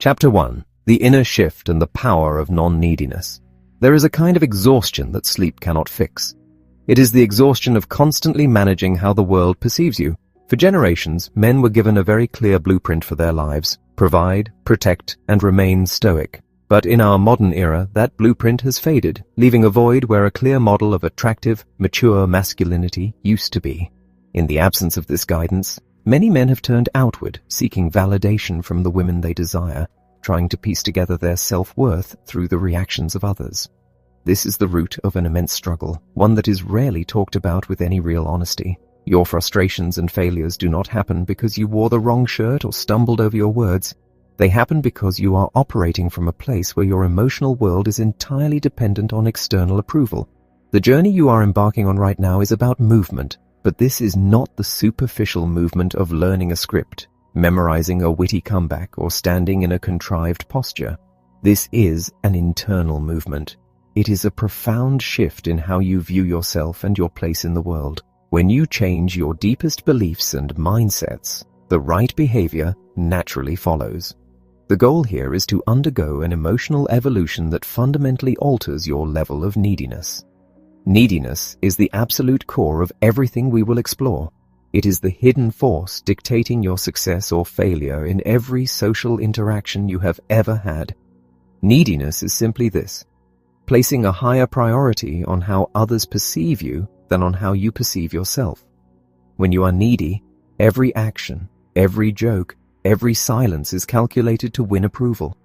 Chapter 1. The Inner Shift and the Power of Non-Neediness. There is a kind of exhaustion that sleep cannot fix. It is the exhaustion of constantly managing how the world perceives you. For generations, men were given a very clear blueprint for their lives: provide, protect, and remain stoic. But in our modern era, that blueprint has faded, leaving a void where a clear model of attractive, mature masculinity used to be. In the absence of this guidance, many men have turned outward, seeking validation from the women they desire, trying to piece together their self-worth through the reactions of others. This is the root of an immense struggle, one that is rarely talked about with any real honesty. Your frustrations and failures do not happen because you wore the wrong shirt or stumbled over your words. They happen because you are operating from a place where your emotional world is entirely dependent on external approval. The journey you are embarking on right now is about movement, but this is not the superficial movement of learning a script, memorizing a witty comeback, or standing in a contrived posture. This is an internal movement. It is a profound shift in how you view yourself and your place in the world. When you change your deepest beliefs and mindsets, the right behavior naturally follows. The goal here is to undergo an emotional evolution that fundamentally alters your level of neediness. Neediness is the absolute core of everything we will explore. It is the hidden force dictating your success or failure in every social interaction you have ever had. Neediness is simply this: placing a higher priority on how others perceive you than on how you perceive yourself. When you are needy, every action, every joke, every silence is calculated to win approval.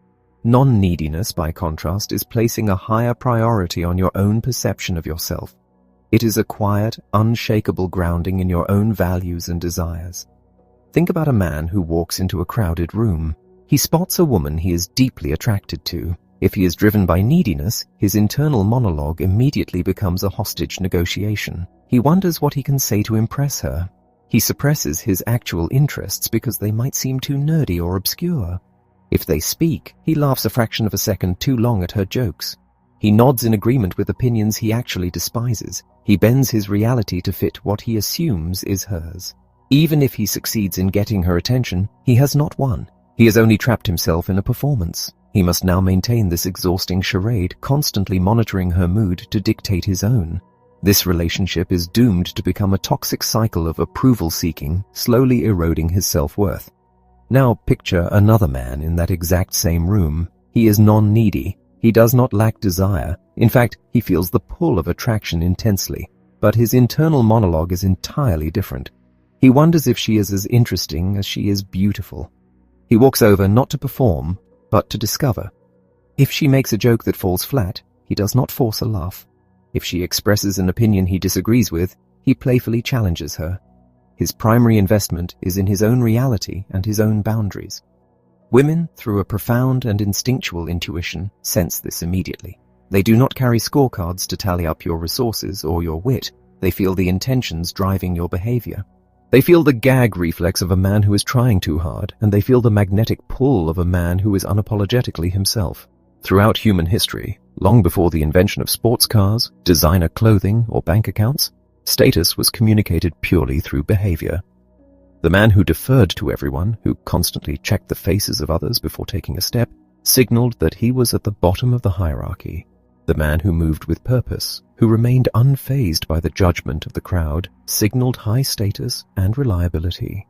Non-neediness, by contrast, is placing a higher priority on your own perception of yourself. It is a quiet, unshakable grounding in your own values and desires. Think about a man who walks into a crowded room. He spots a woman he is deeply attracted to. If he is driven by neediness, his internal monologue immediately becomes a hostage negotiation. He wonders what he can say to impress her. He suppresses his actual interests because they might seem too nerdy or obscure. If they speak, he laughs a fraction of a second too long at her jokes. He nods in agreement with opinions he actually despises. He bends his reality to fit what he assumes is hers. Even if he succeeds in getting her attention, he has not won. He has only trapped himself in a performance. He must now maintain this exhausting charade, constantly monitoring her mood to dictate his own. This relationship is doomed to become a toxic cycle of approval-seeking, slowly eroding his self-worth. Now picture another man in that exact same room. He is non-needy. He does not lack desire. In fact, he feels the pull of attraction intensely. But his internal monologue is entirely different. He wonders if she is as interesting as she is beautiful. He walks over not to perform, but to discover. If she makes a joke that falls flat, he does not force a laugh. If she expresses an opinion he disagrees with, he playfully challenges her. His primary investment is in his own reality and his own boundaries. Women, through a profound and instinctual intuition, sense this immediately. They do not carry scorecards to tally up your resources or your wit. They feel the intentions driving your behavior. They feel the gag reflex of a man who is trying too hard, and they feel the magnetic pull of a man who is unapologetically himself. Throughout human history, long before the invention of sports cars, designer clothing, or bank accounts, status was communicated purely through behavior. The man who deferred to everyone, who constantly checked the faces of others before taking a step, signaled that he was at the bottom of the hierarchy. The man who moved with purpose, who remained unfazed by the judgment of the crowd, signaled high status and reliability.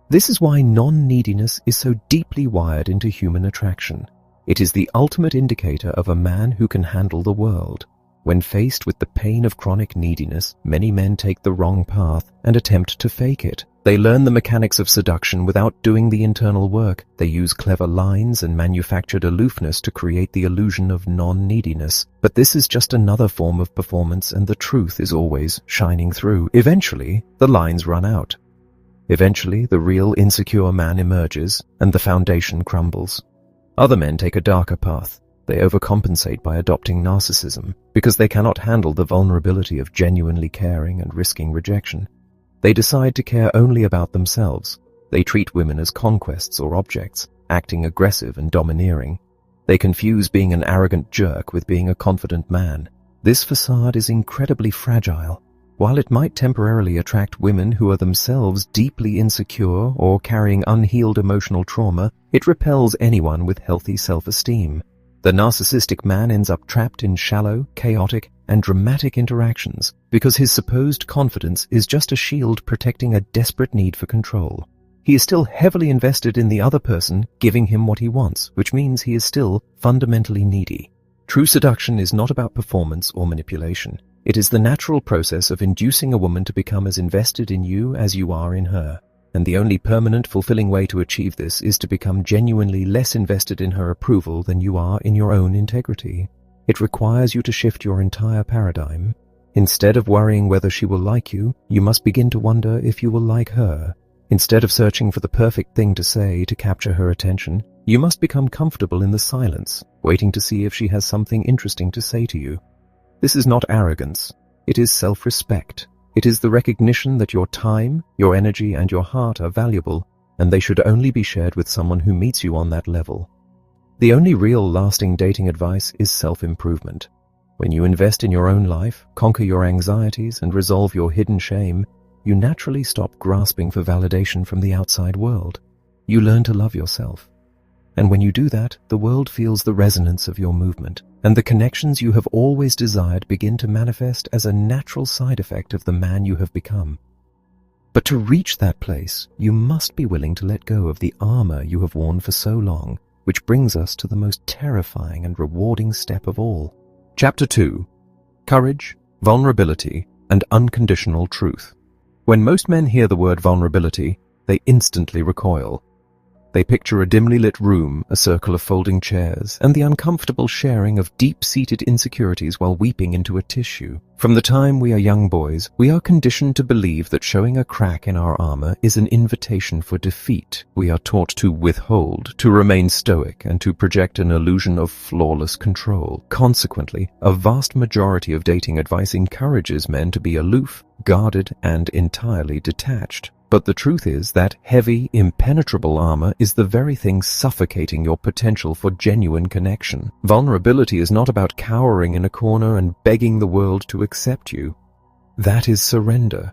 This is why non-neediness is so deeply wired into human attraction. It is the ultimate indicator of a man who can handle the world. When faced with the pain of chronic neediness, many men take the wrong path and attempt to fake it. They learn the mechanics of seduction without doing the internal work. They use clever lines and manufactured aloofness to create the illusion of non-neediness. But this is just another form of performance, and the truth is always shining through. Eventually, the lines run out. Eventually, the real insecure man emerges, and the foundation crumbles. Other men take a darker path. They overcompensate by adopting narcissism, because they cannot handle the vulnerability of genuinely caring and risking rejection. They decide to care only about themselves. They treat women as conquests or objects, acting aggressive and domineering. They confuse being an arrogant jerk with being a confident man. This facade is incredibly fragile. While it might temporarily attract women who are themselves deeply insecure or carrying unhealed emotional trauma, it repels anyone with healthy self-esteem. The narcissistic man ends up trapped in shallow, chaotic, and dramatic interactions because his supposed confidence is just a shield protecting a desperate need for control. He is still heavily invested in the other person giving him what he wants, which means he is still fundamentally needy. True seduction is not about performance or manipulation. It is the natural process of inducing a woman to become as invested in you as you are in her. And the only permanent, fulfilling way to achieve this is to become genuinely less invested in her approval than you are in your own integrity. It requires you to shift your entire paradigm. Instead of worrying whether she will like you, you must begin to wonder if you will like her. Instead of searching for the perfect thing to say to capture her attention, you must become comfortable in the silence, waiting to see if she has something interesting to say to you. This is not arrogance. It is self-respect. It is the recognition that your time, your energy, and your heart are valuable, and they should only be shared with someone who meets you on that level. The only real lasting dating advice is self-improvement. When you invest in your own life, conquer your anxieties, and resolve your hidden shame, you naturally stop grasping for validation from the outside world. You learn to love yourself. And when you do that, the world feels the resonance of your movement, and the connections you have always desired begin to manifest as a natural side effect of the man you have become. But to reach that place, you must be willing to let go of the armor you have worn for so long, which brings us to the most terrifying and rewarding step of all. Chapter 2. Courage, Vulnerability, and Unconditional Truth. When most men hear the word vulnerability, they instantly recoil. They picture a dimly lit room, a circle of folding chairs, and the uncomfortable sharing of deep-seated insecurities while weeping into a tissue. From the time we are young boys, we are conditioned to believe that showing a crack in our armor is an invitation for defeat. We are taught to withhold, to remain stoic, and to project an illusion of flawless control. Consequently, a vast majority of dating advice encourages men to be aloof, guarded, and entirely detached. But the truth is that heavy, impenetrable armor is the very thing suffocating your potential for genuine connection. Vulnerability is not about cowering in a corner and begging the world to accept you. That is surrender.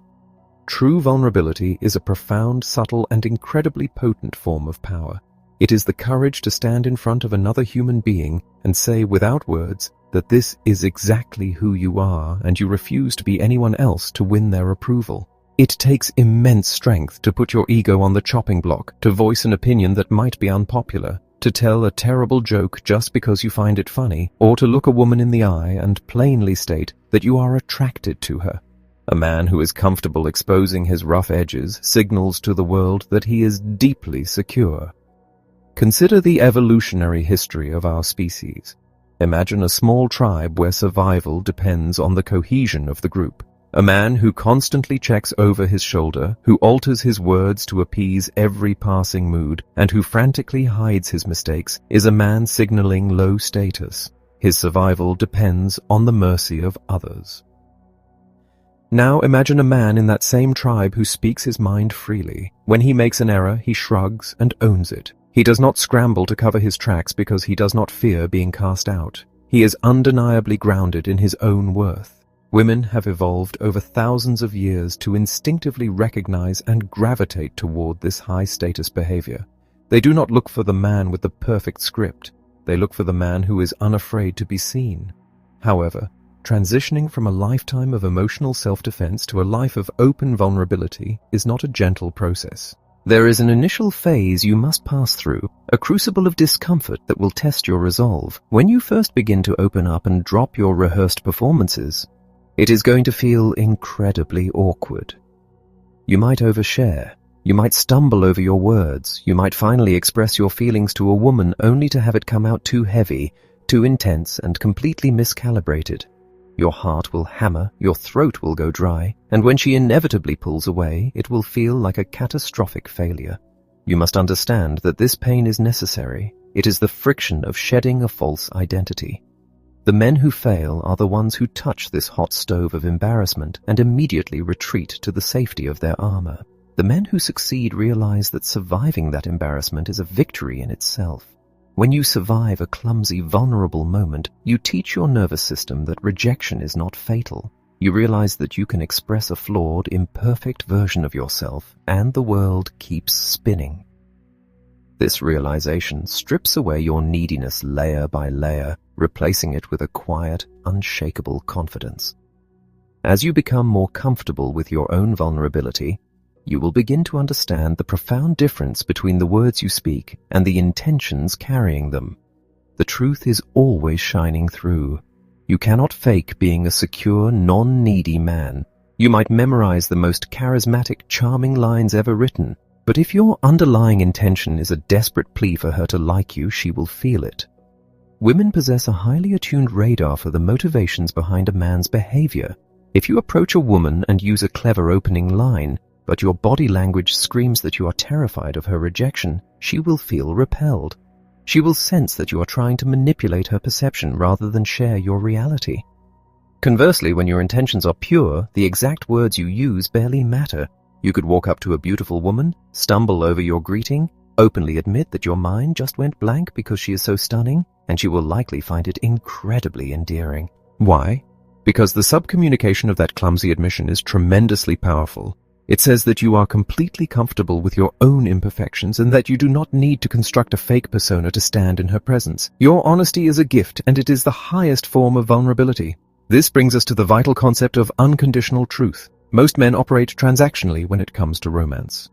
True vulnerability is a profound, subtle, and incredibly potent form of power. It is the courage to stand in front of another human being and say without words that this is exactly who you are and you refuse to be anyone else to win their approval. It takes immense strength to put your ego on the chopping block, to voice an opinion that might be unpopular, to tell a terrible joke just because you find it funny, or to look a woman in the eye and plainly state that you are attracted to her. A man who is comfortable exposing his rough edges signals to the world that he is deeply secure. Consider the evolutionary history of our species. Imagine a small tribe where survival depends on the cohesion of the group. A man who constantly checks over his shoulder, who alters his words to appease every passing mood, and who frantically hides his mistakes, is a man signaling low status. His survival depends on the mercy of others. Now imagine a man in that same tribe who speaks his mind freely. When he makes an error, he shrugs and owns it. He does not scramble to cover his tracks because he does not fear being cast out. He is undeniably grounded in his own worth. Women have evolved over thousands of years to instinctively recognize and gravitate toward this high-status behavior. They do not look for the man with the perfect script. They look for the man who is unafraid to be seen. However, transitioning from a lifetime of emotional self-defense to a life of open vulnerability is not a gentle process. There is an initial phase you must pass through, a crucible of discomfort that will test your resolve. When you first begin to open up and drop your rehearsed performances, it is going to feel incredibly awkward. You might overshare. You might stumble over your words. You might finally express your feelings to a woman only to have it come out too heavy, too intense, and completely miscalibrated. Your heart will hammer, your throat will go dry, and when she inevitably pulls away, it will feel like a catastrophic failure. You must understand that this pain is necessary. It is the friction of shedding a false identity. The men who fail are the ones who touch this hot stove of embarrassment and immediately retreat to the safety of their armor. The men who succeed realize that surviving that embarrassment is a victory in itself. When you survive a clumsy, vulnerable moment, you teach your nervous system that rejection is not fatal. You realize that you can express a flawed, imperfect version of yourself, and the world keeps spinning. This realization strips away your neediness layer by layer, replacing it with a quiet, unshakable confidence. As you become more comfortable with your own vulnerability, you will begin to understand the profound difference between the words you speak and the intentions carrying them. The truth is always shining through. You cannot fake being a secure, non-needy man. You might memorize the most charismatic, charming lines ever written, but if your underlying intention is a desperate plea for her to like you, she will feel it. Women possess a highly attuned radar for the motivations behind a man's behavior. If you approach a woman and use a clever opening line, but your body language screams that you are terrified of her rejection, she will feel repelled. She will sense that you are trying to manipulate her perception rather than share your reality. Conversely, when your intentions are pure, the exact words you use barely matter. You could walk up to a beautiful woman, stumble over your greeting, openly admit that your mind just went blank because she is so stunning, and she will likely find it incredibly endearing. Why? Because the subcommunication of that clumsy admission is tremendously powerful. It says that you are completely comfortable with your own imperfections and that you do not need to construct a fake persona to stand in her presence. Your honesty is a gift, and it is the highest form of vulnerability. This brings us to the vital concept of unconditional truth. Most men operate transactionally when it comes to romance.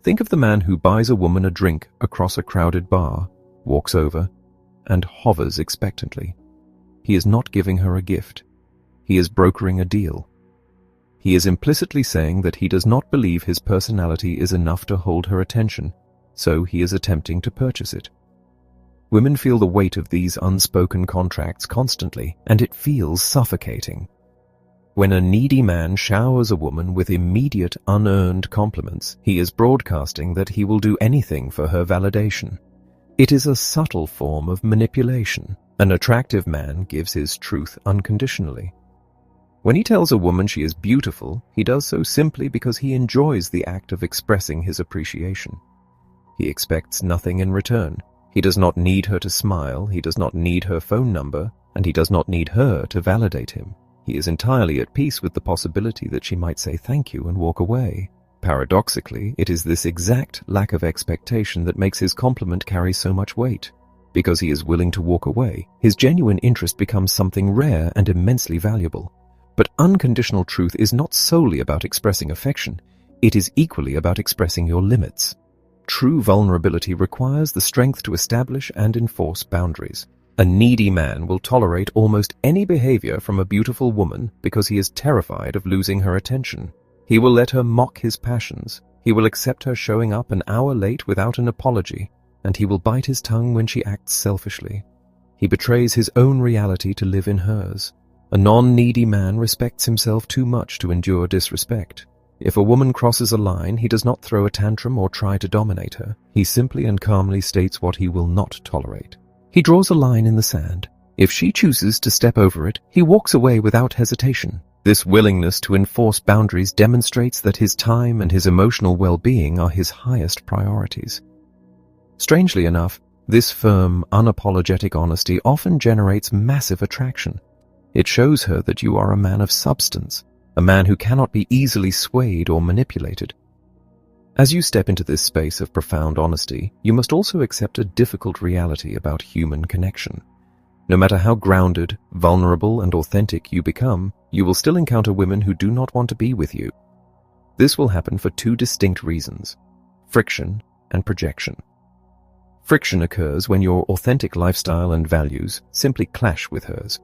Think of the man who buys a woman a drink across a crowded bar, walks over, and hovers expectantly. He is not giving her a gift. He is brokering a deal. He is implicitly saying that he does not believe his personality is enough to hold her attention, so he is attempting to purchase it. Women feel the weight of these unspoken contracts constantly, and it feels suffocating. When a needy man showers a woman with immediate, unearned compliments, he is broadcasting that he will do anything for her validation. It is a subtle form of manipulation. An attractive man gives his truth unconditionally. When he tells a woman she is beautiful, he does so simply because he enjoys the act of expressing his appreciation. He expects nothing in return. He does not need her to smile, he does not need her phone number, and he does not need her to validate him. He is entirely at peace with the possibility that she might say thank you and walk away. Paradoxically, it is this exact lack of expectation that makes his compliment carry so much weight. Because he is willing to walk away, his genuine interest becomes something rare and immensely valuable. But unconditional truth is not solely about expressing affection. It is equally about expressing your limits. True vulnerability requires the strength to establish and enforce boundaries. A needy man will tolerate almost any behavior from a beautiful woman because he is terrified of losing her attention. He will let her mock his passions. He will accept her showing up an hour late without an apology, and he will bite his tongue when she acts selfishly. He betrays his own reality to live in hers. A non-needy man respects himself too much to endure disrespect. If a woman crosses a line, he does not throw a tantrum or try to dominate her. He simply and calmly states what he will not tolerate. He draws a line in the sand. If she chooses to step over it, he walks away without hesitation. This willingness to enforce boundaries demonstrates that his time and his emotional well-being are his highest priorities. Strangely enough, this firm, unapologetic honesty often generates massive attraction. It shows her that you are a man of substance, a man who cannot be easily swayed or manipulated. As you step into this space of profound honesty, you must also accept a difficult reality about human connection. No matter how grounded, vulnerable, and authentic you become, you will still encounter women who do not want to be with you. This will happen for two distinct reasons: friction and projection. Friction occurs when your authentic lifestyle and values simply clash with hers.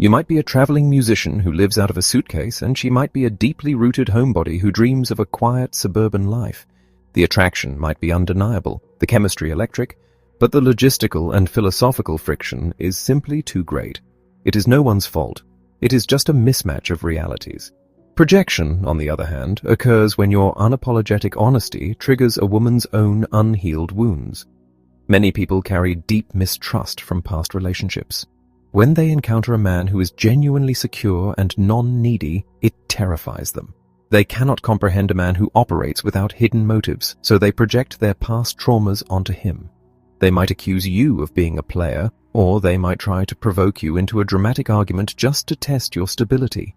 You might be a traveling musician who lives out of a suitcase, and she might be a deeply rooted homebody who dreams of a quiet suburban life. The attraction might be undeniable, the chemistry electric, but the logistical and philosophical friction is simply too great. It is no one's fault. It is just a mismatch of realities. Projection, on the other hand, occurs when your unapologetic honesty triggers a woman's own unhealed wounds. Many people carry deep mistrust from past relationships. When they encounter a man who is genuinely secure and non-needy, it terrifies them. They cannot comprehend a man who operates without hidden motives, so they project their past traumas onto him. They might accuse you of being a player, or they might try to provoke you into a dramatic argument just to test your stability.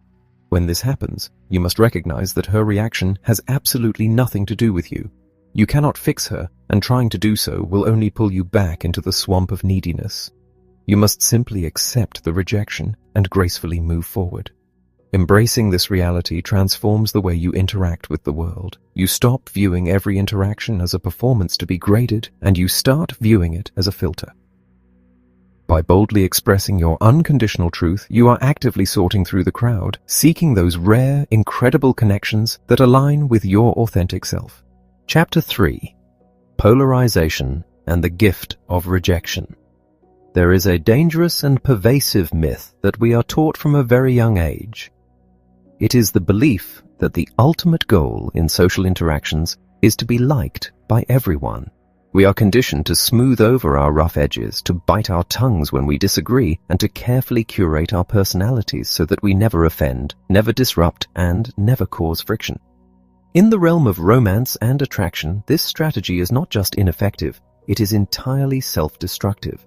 When this happens, you must recognize that her reaction has absolutely nothing to do with you. You cannot fix her, and trying to do so will only pull you back into the swamp of neediness. You must simply accept the rejection and gracefully move forward. Embracing this reality transforms the way you interact with the world. You stop viewing every interaction as a performance to be graded, and you start viewing it as a filter. By boldly expressing your unconditional truth, you are actively sorting through the crowd, seeking those rare, incredible connections that align with your authentic self. Chapter 3: Polarization and the Gift of Rejection. There is a dangerous and pervasive myth that we are taught from a very young age. It is the belief that the ultimate goal in social interactions is to be liked by everyone. We are conditioned to smooth over our rough edges, to bite our tongues when we disagree, and to carefully curate our personalities so that we never offend, never disrupt, and never cause friction. In the realm of romance and attraction, this strategy is not just ineffective, it is entirely self-destructive.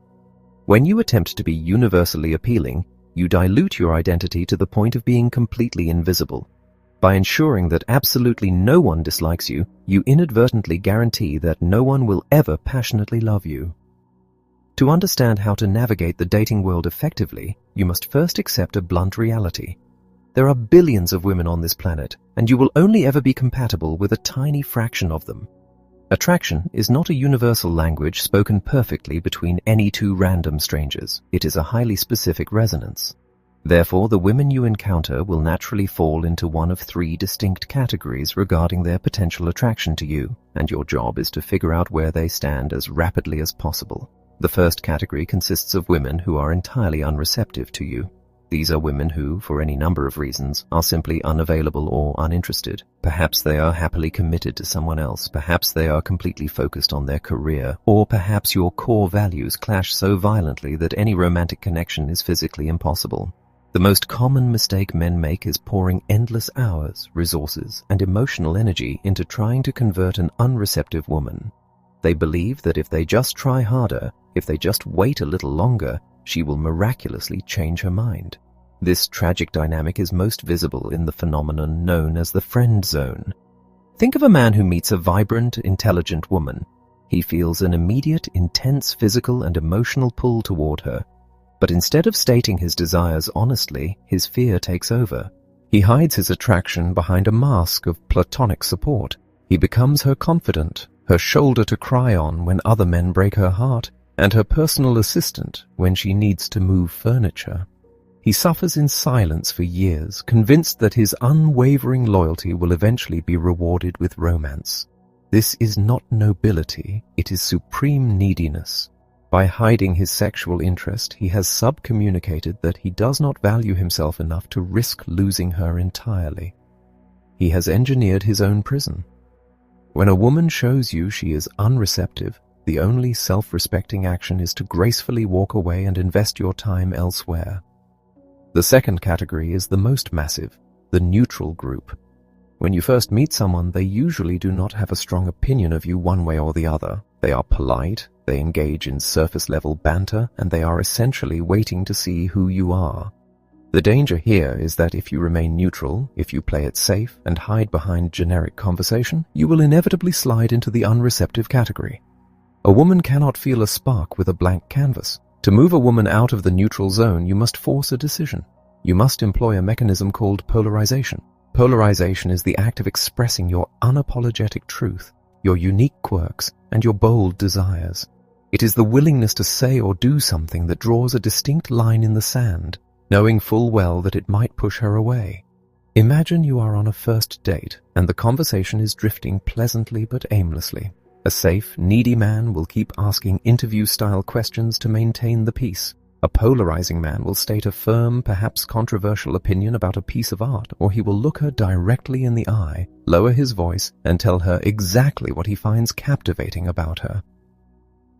When you attempt to be universally appealing, you dilute your identity to the point of being completely invisible. By ensuring that absolutely no one dislikes you, you inadvertently guarantee that no one will ever passionately love you. To understand how to navigate the dating world effectively, you must first accept a blunt reality. There are billions of women on this planet, and you will only ever be compatible with a tiny fraction of them. Attraction is not a universal language spoken perfectly between any two random strangers. It is a highly specific resonance. Therefore, the women you encounter will naturally fall into one of three distinct categories regarding their potential attraction to you, and your job is to figure out where they stand as rapidly as possible. The first category consists of women who are entirely unreceptive to you. These are women who, for any number of reasons, are simply unavailable or uninterested. Perhaps they are happily committed to someone else, perhaps they are completely focused on their career, or perhaps your core values clash so violently that any romantic connection is physically impossible. The most common mistake men make is pouring endless hours, resources, and emotional energy into trying to convert an unreceptive woman. They believe that if they just try harder, if they just wait a little longer, she will miraculously change her mind. This tragic dynamic is most visible in the phenomenon known as the friend zone. Think of a man who meets a vibrant, intelligent woman. He feels an immediate, intense physical and emotional pull toward her. But instead of stating his desires honestly, his fear takes over. He hides his attraction behind a mask of platonic support. He becomes her confidant, her shoulder to cry on when other men break her heart, and her personal assistant when she needs to move furniture. He suffers in silence for years, convinced that his unwavering loyalty will eventually be rewarded with romance. This is not nobility, it is supreme neediness. By hiding his sexual interest, he has subcommunicated that he does not value himself enough to risk losing her entirely. He has engineered his own prison. When a woman shows you she is unreceptive, the only self-respecting action is to gracefully walk away and invest your time elsewhere. The second category is the most massive, the neutral group. When you first meet someone, they usually do not have a strong opinion of you one way or the other. They are polite, they engage in surface-level banter, and they are essentially waiting to see who you are. The danger here is that if you remain neutral, if you play it safe and hide behind generic conversation, you will inevitably slide into the unreceptive category. A woman cannot feel a spark with a blank canvas. To move a woman out of the neutral zone, you must force a decision. You must employ a mechanism called polarization. Polarization is the act of expressing your unapologetic truth, your unique quirks, and your bold desires. It is the willingness to say or do something that draws a distinct line in the sand, knowing full well that it might push her away. Imagine you are on a first date, and the conversation is drifting pleasantly but aimlessly. A safe, needy man will keep asking interview-style questions to maintain the peace. A polarizing man will state a firm, perhaps controversial opinion about a piece of art, or he will look her directly in the eye, lower his voice, and tell her exactly what he finds captivating about her.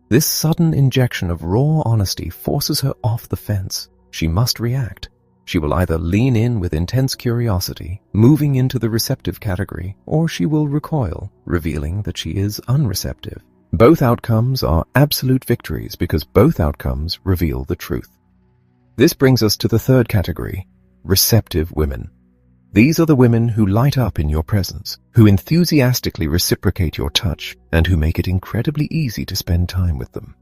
This sudden injection of raw honesty forces her off the fence. She must react. She will either lean in with intense curiosity, moving into the receptive category, or she will recoil, revealing that she is unreceptive. Both outcomes are absolute victories because both outcomes reveal the truth. This brings us to the third category, receptive women. These are the women who light up in your presence, who enthusiastically reciprocate your touch, and who make it incredibly easy to spend time with them.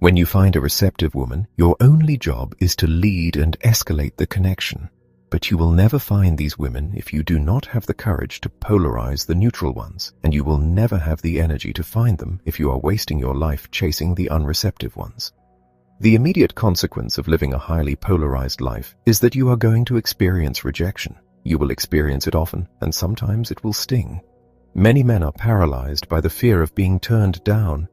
When you find a receptive woman, your only job is to lead and escalate the connection. But you will never find these women if you do not have the courage to polarize the neutral ones, and you will never have the energy to find them if you are wasting your life chasing the unreceptive ones. The immediate consequence of living a highly polarized life is that you are going to experience rejection. You will experience it often, and sometimes it will sting. Many men are paralyzed by the fear of being turned down.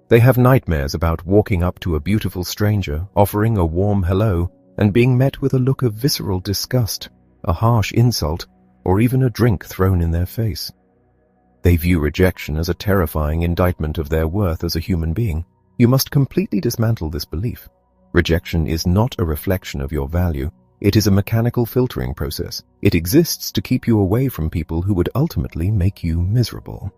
They have nightmares about walking up to a beautiful stranger, offering a warm hello, and being met with a look of visceral disgust, a harsh insult, or even a drink thrown in their face. They view rejection as a terrifying indictment of their worth as a human being. You must completely dismantle this belief. Rejection is not a reflection of your value. It is a mechanical filtering process. It exists to keep you away from people who would ultimately make you miserable.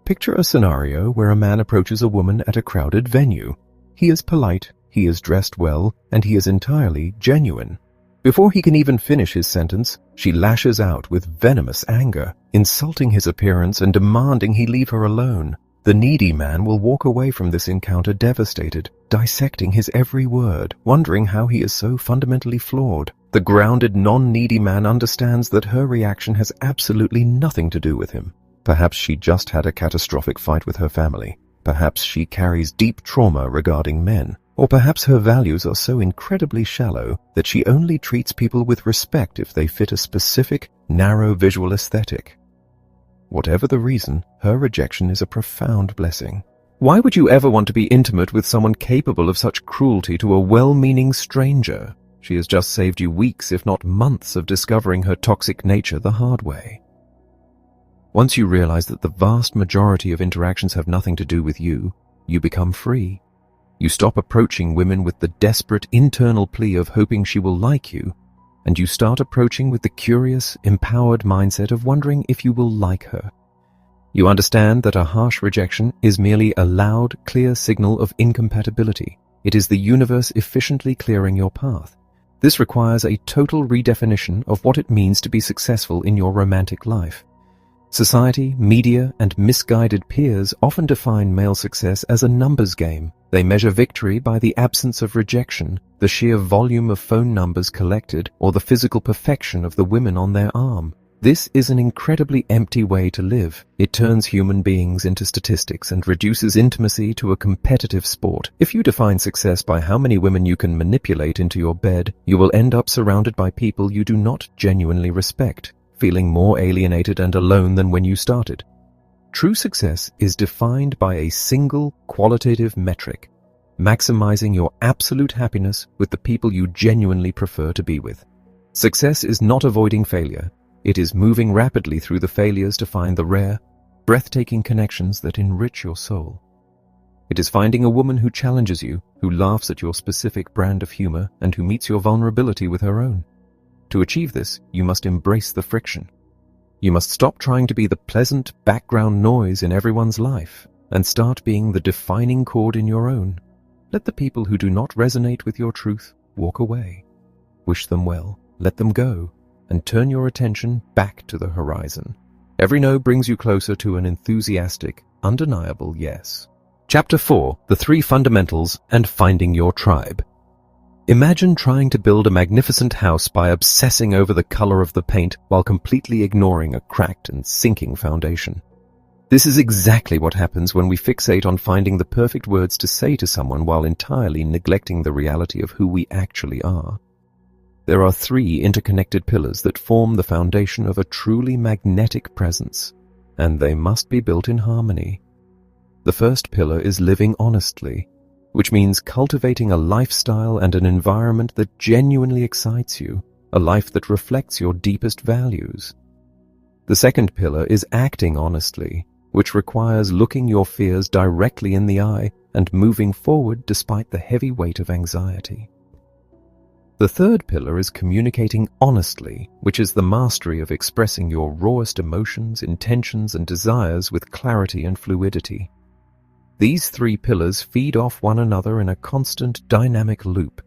Picture a scenario where a man approaches a woman at a crowded venue. He is polite, he is dressed well, and he is entirely genuine. Before he can even finish his sentence, she lashes out with venomous anger, insulting his appearance and demanding he leave her alone. The needy man will walk away from this encounter devastated, dissecting his every word, wondering how he is so fundamentally flawed. The grounded, non-needy man understands that her reaction has absolutely nothing to do with him. Perhaps she just had a catastrophic fight with her family. Perhaps she carries deep trauma regarding men. Or perhaps her values are so incredibly shallow that she only treats people with respect if they fit a specific, narrow visual aesthetic. Whatever the reason, her rejection is a profound blessing. Why would you ever want to be intimate with someone capable of such cruelty to a well-meaning stranger? She has just saved you weeks, if not months, of discovering her toxic nature the hard way. Once you realize that the vast majority of interactions have nothing to do with you, you become free. You stop approaching women with the desperate internal plea of hoping she will like you, and you start approaching with the curious, empowered mindset of wondering if you will like her. You understand that a harsh rejection is merely a loud, clear signal of incompatibility. It is the universe efficiently clearing your path. This requires a total redefinition of what it means to be successful in your romantic life. Society, media, and misguided peers often define male success as a numbers game. They measure victory by the absence of rejection, the sheer volume of phone numbers collected, or the physical perfection of the women on their arm. This is an incredibly empty way to live. It turns human beings into statistics and reduces intimacy to a competitive sport. If you define success by how many women you can manipulate into your bed, you will end up surrounded by people you do not genuinely respect, feeling more alienated and alone than when you started. True success is defined by a single qualitative metric, maximizing your absolute happiness with the people you genuinely prefer to be with. Success is not avoiding failure. It is moving rapidly through the failures to find the rare, breathtaking connections that enrich your soul. It is finding a woman who challenges you, who laughs at your specific brand of humor, and who meets your vulnerability with her own. To achieve this, you must embrace the friction. You must stop trying to be the pleasant background noise in everyone's life and start being the defining chord in your own. Let the people who do not resonate with your truth walk away. Wish them well, let them go, and turn your attention back to the horizon. Every no brings you closer to an enthusiastic, undeniable yes. Chapter 4: The 3 Fundamentals and Finding Your Tribe. Imagine trying to build a magnificent house by obsessing over the color of the paint while completely ignoring a cracked and sinking foundation. This is exactly what happens when we fixate on finding the perfect words to say to someone while entirely neglecting the reality of who we actually are. There are 3 interconnected pillars that form the foundation of a truly magnetic presence, and they must be built in harmony. The first pillar is living honestly, which means cultivating a lifestyle and an environment that genuinely excites you, a life that reflects your deepest values. The second pillar is acting honestly, which requires looking your fears directly in the eye and moving forward despite the heavy weight of anxiety. The third pillar is communicating honestly, which is the mastery of expressing your rawest emotions, intentions, and desires with clarity and fluidity. These 3 pillars feed off one another in a constant, dynamic loop.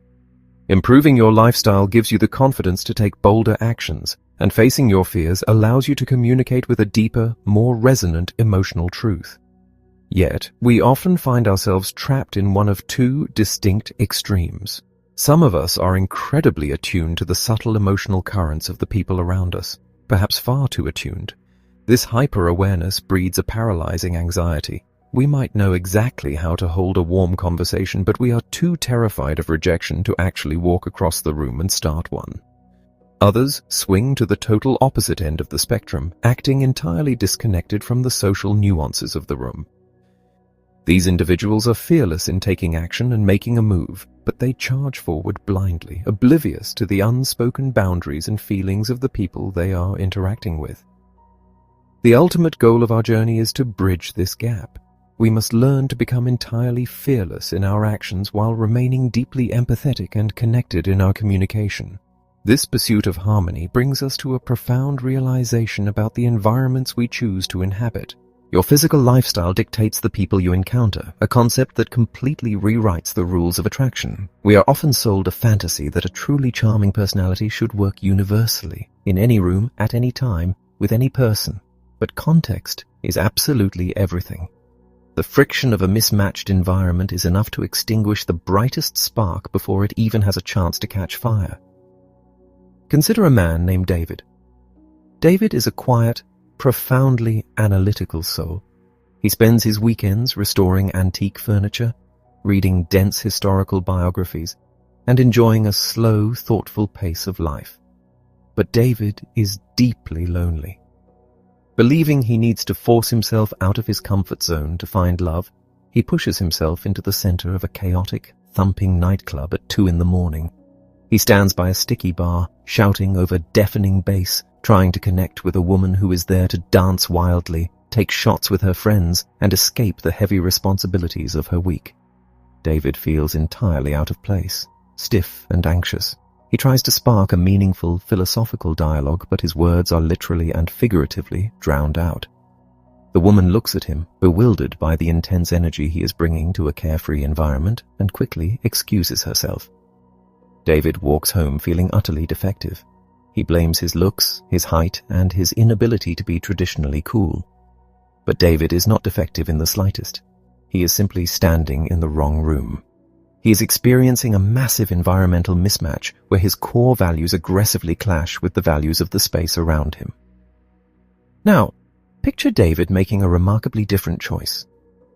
Improving your lifestyle gives you the confidence to take bolder actions, And facing your fears allows you to communicate with a deeper, more resonant emotional truth. Yet, we often find ourselves trapped in one of two distinct extremes. Some of us are incredibly attuned to the subtle emotional currents of the people around us, perhaps far too attuned. This hyper-awareness breeds a paralyzing anxiety. We might know exactly how to hold a warm conversation, but we are too terrified of rejection to actually walk across the room and start one. Others swing to the total opposite end of the spectrum, acting entirely disconnected from the social nuances of the room. These individuals are fearless in taking action and making a move, but they charge forward blindly, oblivious to the unspoken boundaries and feelings of the people they are interacting with. The ultimate goal of our journey is to bridge this gap. We must learn to become entirely fearless in our actions while remaining deeply empathetic and connected in our communication. This pursuit of harmony brings us to a profound realization about the environments we choose to inhabit. Your physical lifestyle dictates the people you encounter, a concept that completely rewrites the rules of attraction. We are often sold a fantasy that a truly charming personality should work universally, in any room, at any time, with any person. But context is absolutely everything. The friction of a mismatched environment is enough to extinguish the brightest spark before it even has a chance to catch fire. Consider a man named David. David is a quiet, profoundly analytical soul. He spends his weekends restoring antique furniture, reading dense historical biographies, and enjoying a slow, thoughtful pace of life. But David is deeply lonely. Believing he needs to force himself out of his comfort zone to find love, he pushes himself into the center of a chaotic, thumping nightclub at 2 a.m. He stands by a sticky bar, shouting over deafening bass, trying to connect with a woman who is there to dance wildly, take shots with her friends, and escape the heavy responsibilities of her week. David feels entirely out of place, stiff and anxious. He tries to spark a meaningful, philosophical dialogue, but his words are literally and figuratively drowned out. The woman looks at him, bewildered by the intense energy he is bringing to a carefree environment, and quickly excuses herself. David walks home feeling utterly defective. He blames his looks, his height, and his inability to be traditionally cool. But David is not defective in the slightest. He is simply standing in the wrong room. He is experiencing a massive environmental mismatch where his core values aggressively clash with the values of the space around him. Now, picture David making a remarkably different choice.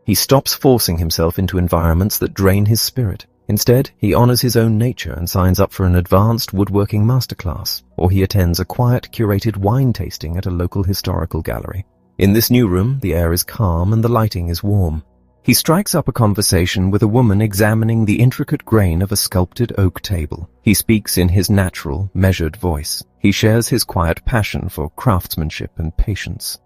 He stops forcing himself into environments that drain his spirit. Instead, he honors his own nature and signs up for an advanced woodworking masterclass, or he attends a quiet, curated wine tasting at a local historical gallery. In this new room, the air is calm and the lighting is warm. He strikes up a conversation with a woman examining the intricate grain of a sculpted oak table. He speaks in his natural, measured voice. He shares his quiet passion for craftsmanship and patience.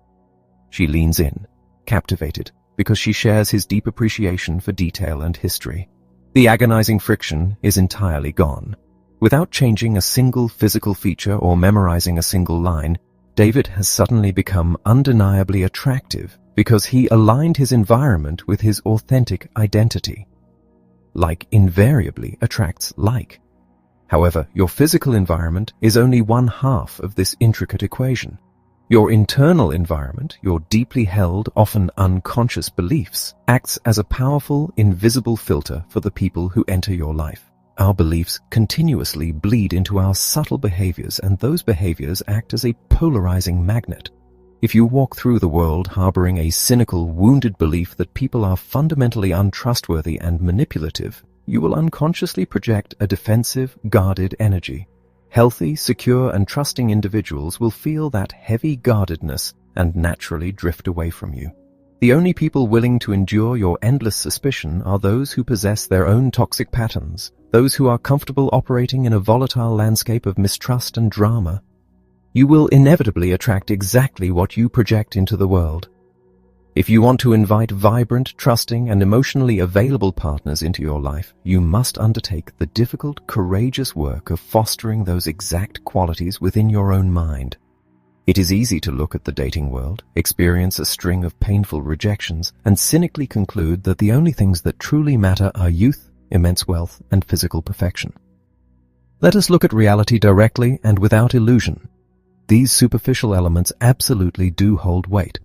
She leans in, captivated, because she shares his deep appreciation for detail and history. The agonizing friction is entirely gone. Without changing a single physical feature or memorizing a single line, David has suddenly become undeniably attractive because he aligned his environment with his authentic identity. Like invariably attracts like. However, your physical environment is only one half of this intricate equation. Your internal environment, your deeply held, often unconscious beliefs, acts as a powerful, invisible filter for the people who enter your life. Our beliefs continuously bleed into our subtle behaviors, and those behaviors act as a polarizing magnet. If you walk through the world harboring a cynical, wounded belief that people are fundamentally untrustworthy and manipulative, you will unconsciously project a defensive, guarded energy. Healthy, secure, and trusting individuals will feel that heavy guardedness and naturally drift away from you. The only people willing to endure your endless suspicion are those who possess their own toxic patterns, those who are comfortable operating in a volatile landscape of mistrust and drama. You will inevitably attract exactly what you project into the world. If you want to invite vibrant, trusting, and emotionally available partners into your life, you must undertake the difficult, courageous work of fostering those exact qualities within your own mind. It is easy to look at the dating world, experience a string of painful rejections, and cynically conclude that the only things that truly matter are youth, immense wealth, and physical perfection. Let us look at reality directly and without illusion. These superficial elements absolutely do hold weight.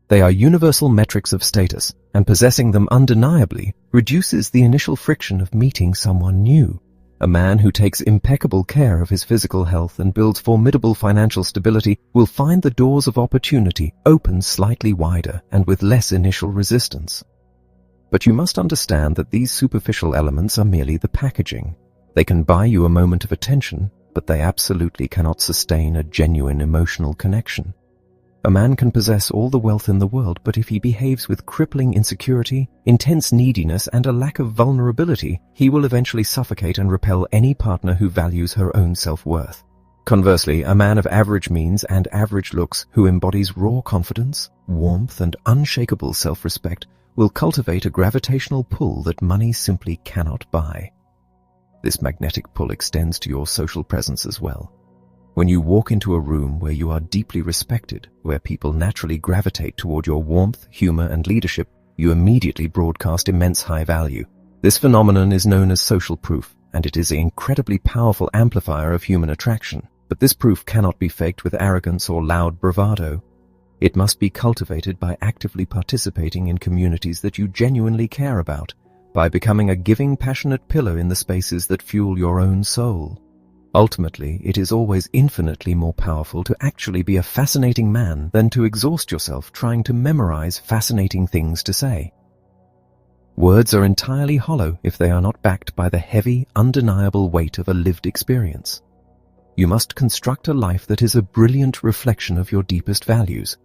They are universal metrics of status, and possessing them undeniably reduces the initial friction of meeting someone new. A man who takes impeccable care of his physical health and builds formidable financial stability will find the doors of opportunity open slightly wider and with less initial resistance. But you must understand that these superficial elements are merely the packaging. They can buy you a moment of attention, but they absolutely cannot sustain a genuine emotional connection. A man can possess all the wealth in the world, but if he behaves with crippling insecurity, intense neediness, and a lack of vulnerability, he will eventually suffocate and repel any partner who values her own self-worth. Conversely, a man of average means and average looks who embodies raw confidence, warmth, and unshakable self-respect will cultivate a gravitational pull that money simply cannot buy. This magnetic pull extends to your social presence as well. When you walk into a room where you are deeply respected, where people naturally gravitate toward your warmth, humor, and leadership, you immediately broadcast immense high value. This phenomenon is known as social proof, and it is an incredibly powerful amplifier of human attraction. But this proof cannot be faked with arrogance or loud bravado. It must be cultivated by actively participating in communities that you genuinely care about, by becoming a giving, passionate pillar in the spaces that fuel your own soul. Ultimately, it is always infinitely more powerful to actually be a fascinating man than to exhaust yourself trying to memorize fascinating things to say. Words are entirely hollow if they are not backed by the heavy, undeniable weight of a lived experience. You must construct a life that is a brilliant reflection of your deepest values.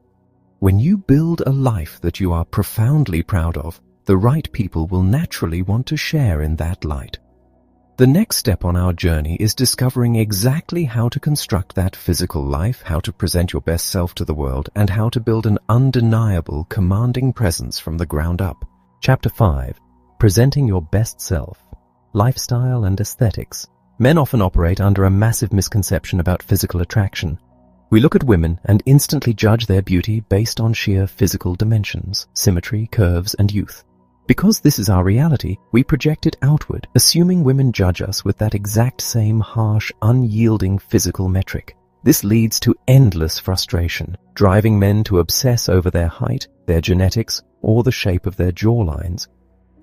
When you build a life that you are profoundly proud of, the right people will naturally want to share in that light. The next step on our journey is discovering exactly how to construct that physical life, how to present your best self to the world, and how to build an undeniable, commanding presence from the ground up. Chapter 5. Presenting your best self. Lifestyle and aesthetics. Men often operate under a massive misconception about physical attraction. We look at women and instantly judge their beauty based on sheer physical dimensions, symmetry, curves, and youth. Because this is our reality, we project it outward, assuming women judge us with that exact same harsh, unyielding physical metric. This leads to endless frustration, driving men to obsess over their height, their genetics, or the shape of their jawlines.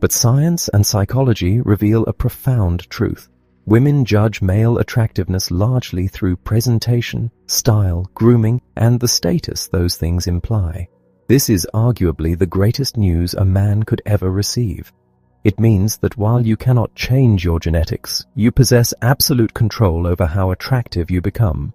But science and psychology reveal a profound truth. Women judge male attractiveness largely through presentation, style, grooming, and the status those things imply. This is arguably the greatest news a man could ever receive. It means that while you cannot change your genetics, you possess absolute control over how attractive you become.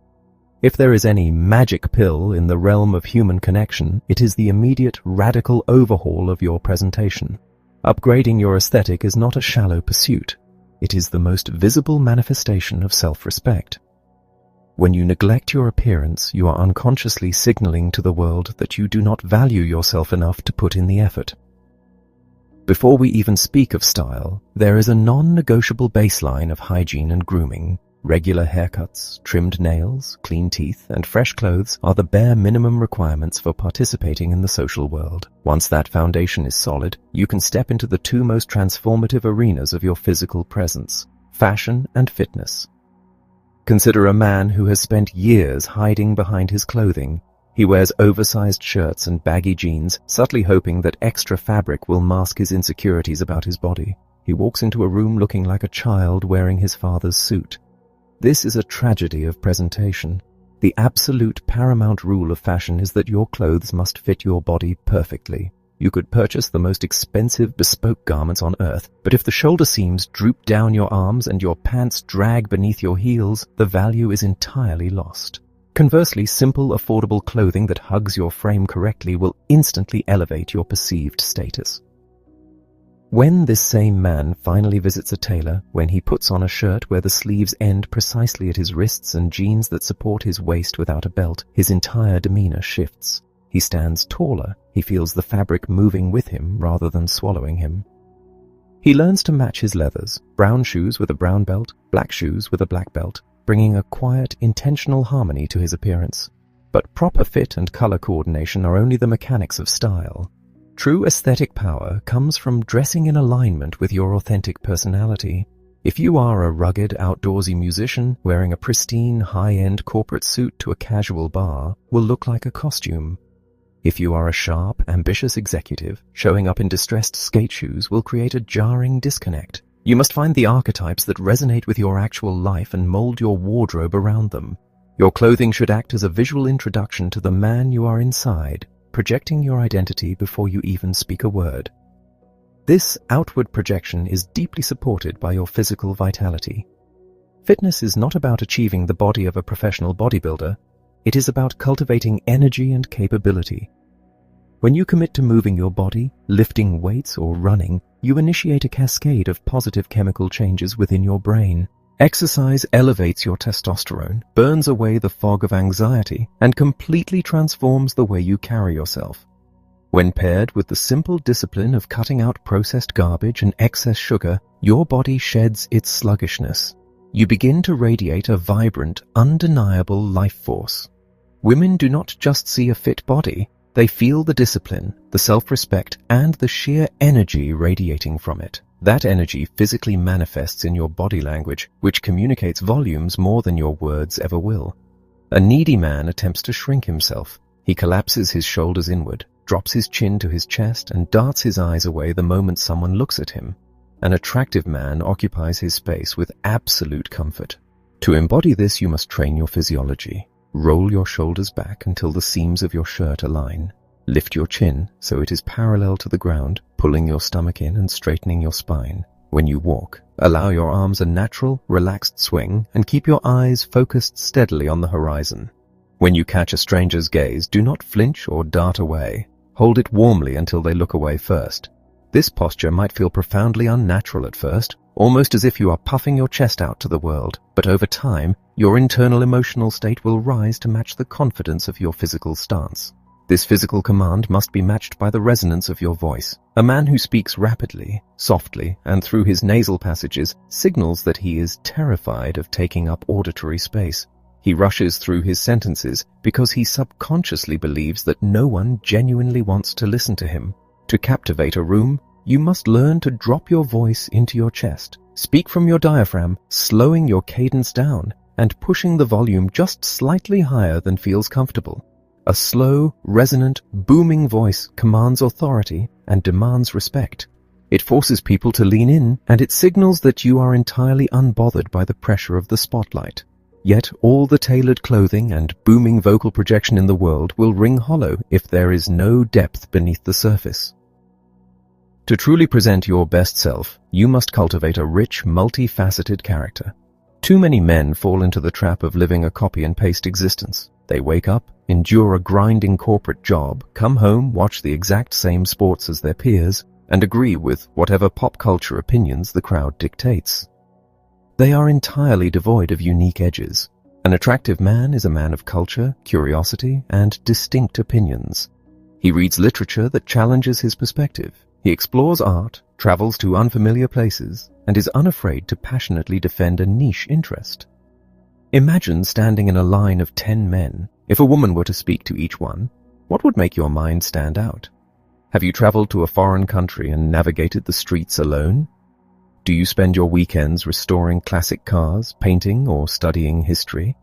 If there is any magic pill in the realm of human connection, it is the immediate, radical overhaul of your presentation. Upgrading your aesthetic is not a shallow pursuit. It is the most visible manifestation of self-respect. When you neglect your appearance, you are unconsciously signaling to the world that you do not value yourself enough to put in the effort. Before we even speak of style, there is a non-negotiable baseline of hygiene and grooming. Regular haircuts, trimmed nails, clean teeth, and fresh clothes are the bare minimum requirements for participating in the social world. Once that foundation is solid, you can step into the two most transformative arenas of your physical presence, fashion and fitness. Consider a man who has spent years hiding behind his clothing. He wears oversized shirts and baggy jeans, subtly hoping that extra fabric will mask his insecurities about his body. He walks into a room looking like a child wearing his father's suit. This is a tragedy of presentation. The absolute paramount rule of fashion is that your clothes must fit your body perfectly. You could purchase the most expensive bespoke garments on earth, but if the shoulder seams droop down your arms and your pants drag beneath your heels, the value is entirely lost. Conversely, simple, affordable clothing that hugs your frame correctly will instantly elevate your perceived status. When this same man finally visits a tailor, when he puts on a shirt where the sleeves end precisely at his wrists and jeans that support his waist without a belt, his entire demeanor shifts. He stands taller, he feels the fabric moving with him rather than swallowing him. He learns to match his leathers, brown shoes with a brown belt, black shoes with a black belt, bringing a quiet, intentional harmony to his appearance. But proper fit and color coordination are only the mechanics of style. True aesthetic power comes from dressing in alignment with your authentic personality. If you are a rugged, outdoorsy musician, wearing a pristine, high-end corporate suit to a casual bar will look like a costume. If you are a sharp, ambitious executive, showing up in distressed skate shoes will create a jarring disconnect. You must find the archetypes that resonate with your actual life and mold your wardrobe around them. Your clothing should act as a visual introduction to the man you are inside, projecting your identity before you even speak a word. This outward projection is deeply supported by your physical vitality. Fitness is not about achieving the body of a professional bodybuilder. It is about cultivating energy and capability. When you commit to moving your body, lifting weights or running, you initiate a cascade of positive chemical changes within your brain. Exercise elevates your testosterone, burns away the fog of anxiety, and completely transforms the way you carry yourself. When paired with the simple discipline of cutting out processed garbage and excess sugar, your body sheds its sluggishness. You begin to radiate a vibrant, undeniable life force. Women do not just see a fit body, they feel the discipline, the self-respect, and the sheer energy radiating from it. That energy physically manifests in your body language, which communicates volumes more than your words ever will. A needy man attempts to shrink himself. He collapses his shoulders inward, drops his chin to his chest, and darts his eyes away the moment someone looks at him. An attractive man occupies his space with absolute comfort. To embody this, you must train your physiology. Roll your shoulders back until the seams of your shirt align. Lift your chin so it is parallel to the ground, pulling your stomach in and straightening your spine. When you walk, allow your arms a natural, relaxed swing and keep your eyes focused steadily on the horizon. When you catch a stranger's gaze, do not flinch or dart away. Hold it warmly until they look away first. This posture might feel profoundly unnatural at first, almost as if you are puffing your chest out to the world, but over time, your internal emotional state will rise to match the confidence of your physical stance. This physical command must be matched by the resonance of your voice. A man who speaks rapidly, softly, and through his nasal passages signals that he is terrified of taking up auditory space. He rushes through his sentences because he subconsciously believes that no one genuinely wants to listen to him. To captivate a room, you must learn to drop your voice into your chest. Speak from your diaphragm, slowing your cadence down and pushing the volume just slightly higher than feels comfortable. A slow, resonant, booming voice commands authority and demands respect. It forces people to lean in, and it signals that you are entirely unbothered by the pressure of the spotlight. Yet all the tailored clothing and booming vocal projection in the world will ring hollow if there is no depth beneath the surface. To truly present your best self, you must cultivate a rich, multifaceted character. Too many men fall into the trap of living a copy-and-paste existence. They wake up, endure a grinding corporate job, come home, watch the exact same sports as their peers, and agree with whatever pop culture opinions the crowd dictates. They are entirely devoid of unique edges. An attractive man is a man of culture, curiosity, and distinct opinions. He reads literature that challenges his perspective. He explores art, travels to unfamiliar places, and is unafraid to passionately defend a niche interest. Imagine standing in a line of 10 men. If a woman were to speak to each one, what would make your mind stand out? Have you traveled to a foreign country and navigated the streets alone? Do you spend your weekends restoring classic cars, painting, or studying history?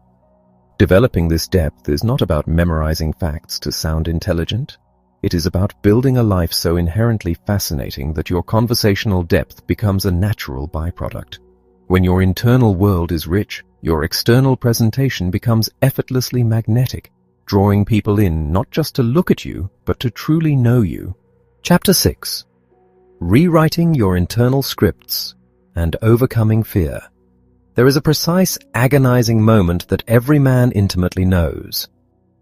Developing this depth is not about memorizing facts to sound intelligent. It is about building a life so inherently fascinating that your conversational depth becomes a natural byproduct. When your internal world is rich, your external presentation becomes effortlessly magnetic, drawing people in not just to look at you, but to truly know you. Chapter 6. Rewriting your internal scripts and overcoming fear. There is a precise, agonizing moment that every man intimately knows.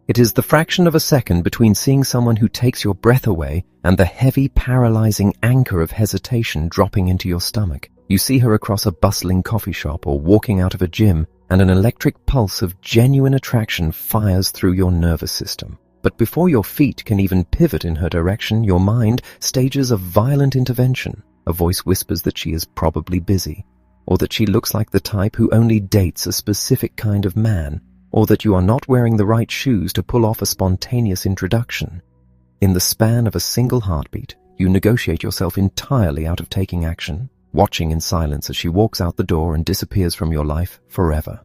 It is the fraction of a second between seeing someone who takes your breath away and the heavy, paralyzing anchor of hesitation dropping into your stomach. You see her across a bustling coffee shop or walking out of a gym, and an electric pulse of genuine attraction fires through your nervous system. But before your feet can even pivot in her direction, your mind stages a violent intervention. A voice whispers that she is probably busy, or that she looks like the type who only dates a specific kind of man, or that you are not wearing the right shoes to pull off a spontaneous introduction. In the span of a single heartbeat, you negotiate yourself entirely out of taking action. watching in silence as she walks out the door and disappears from your life forever.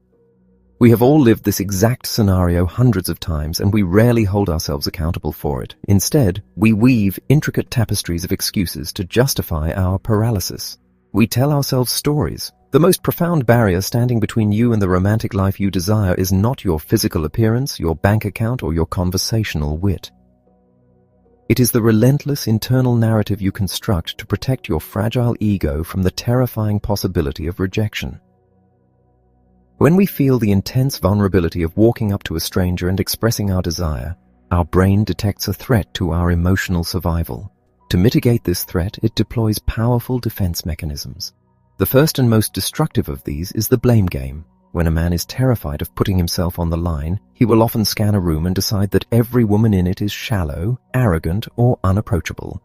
We have all lived this exact scenario hundreds of times, and we rarely hold ourselves accountable for it. Instead, we weave intricate tapestries of excuses to justify our paralysis. We tell ourselves stories. The most profound barrier standing between you and the romantic life you desire is not your physical appearance, your bank account, or your conversational wit. It is the relentless internal narrative you construct to protect your fragile ego from the terrifying possibility of rejection. When we feel the intense vulnerability of walking up to a stranger and expressing our desire, our brain detects a threat to our emotional survival. To mitigate this threat, it deploys powerful defense mechanisms. The first and most destructive of these is the blame game. When a man is terrified of putting himself on the line, he will often scan a room and decide that every woman in it is shallow, arrogant, or unapproachable.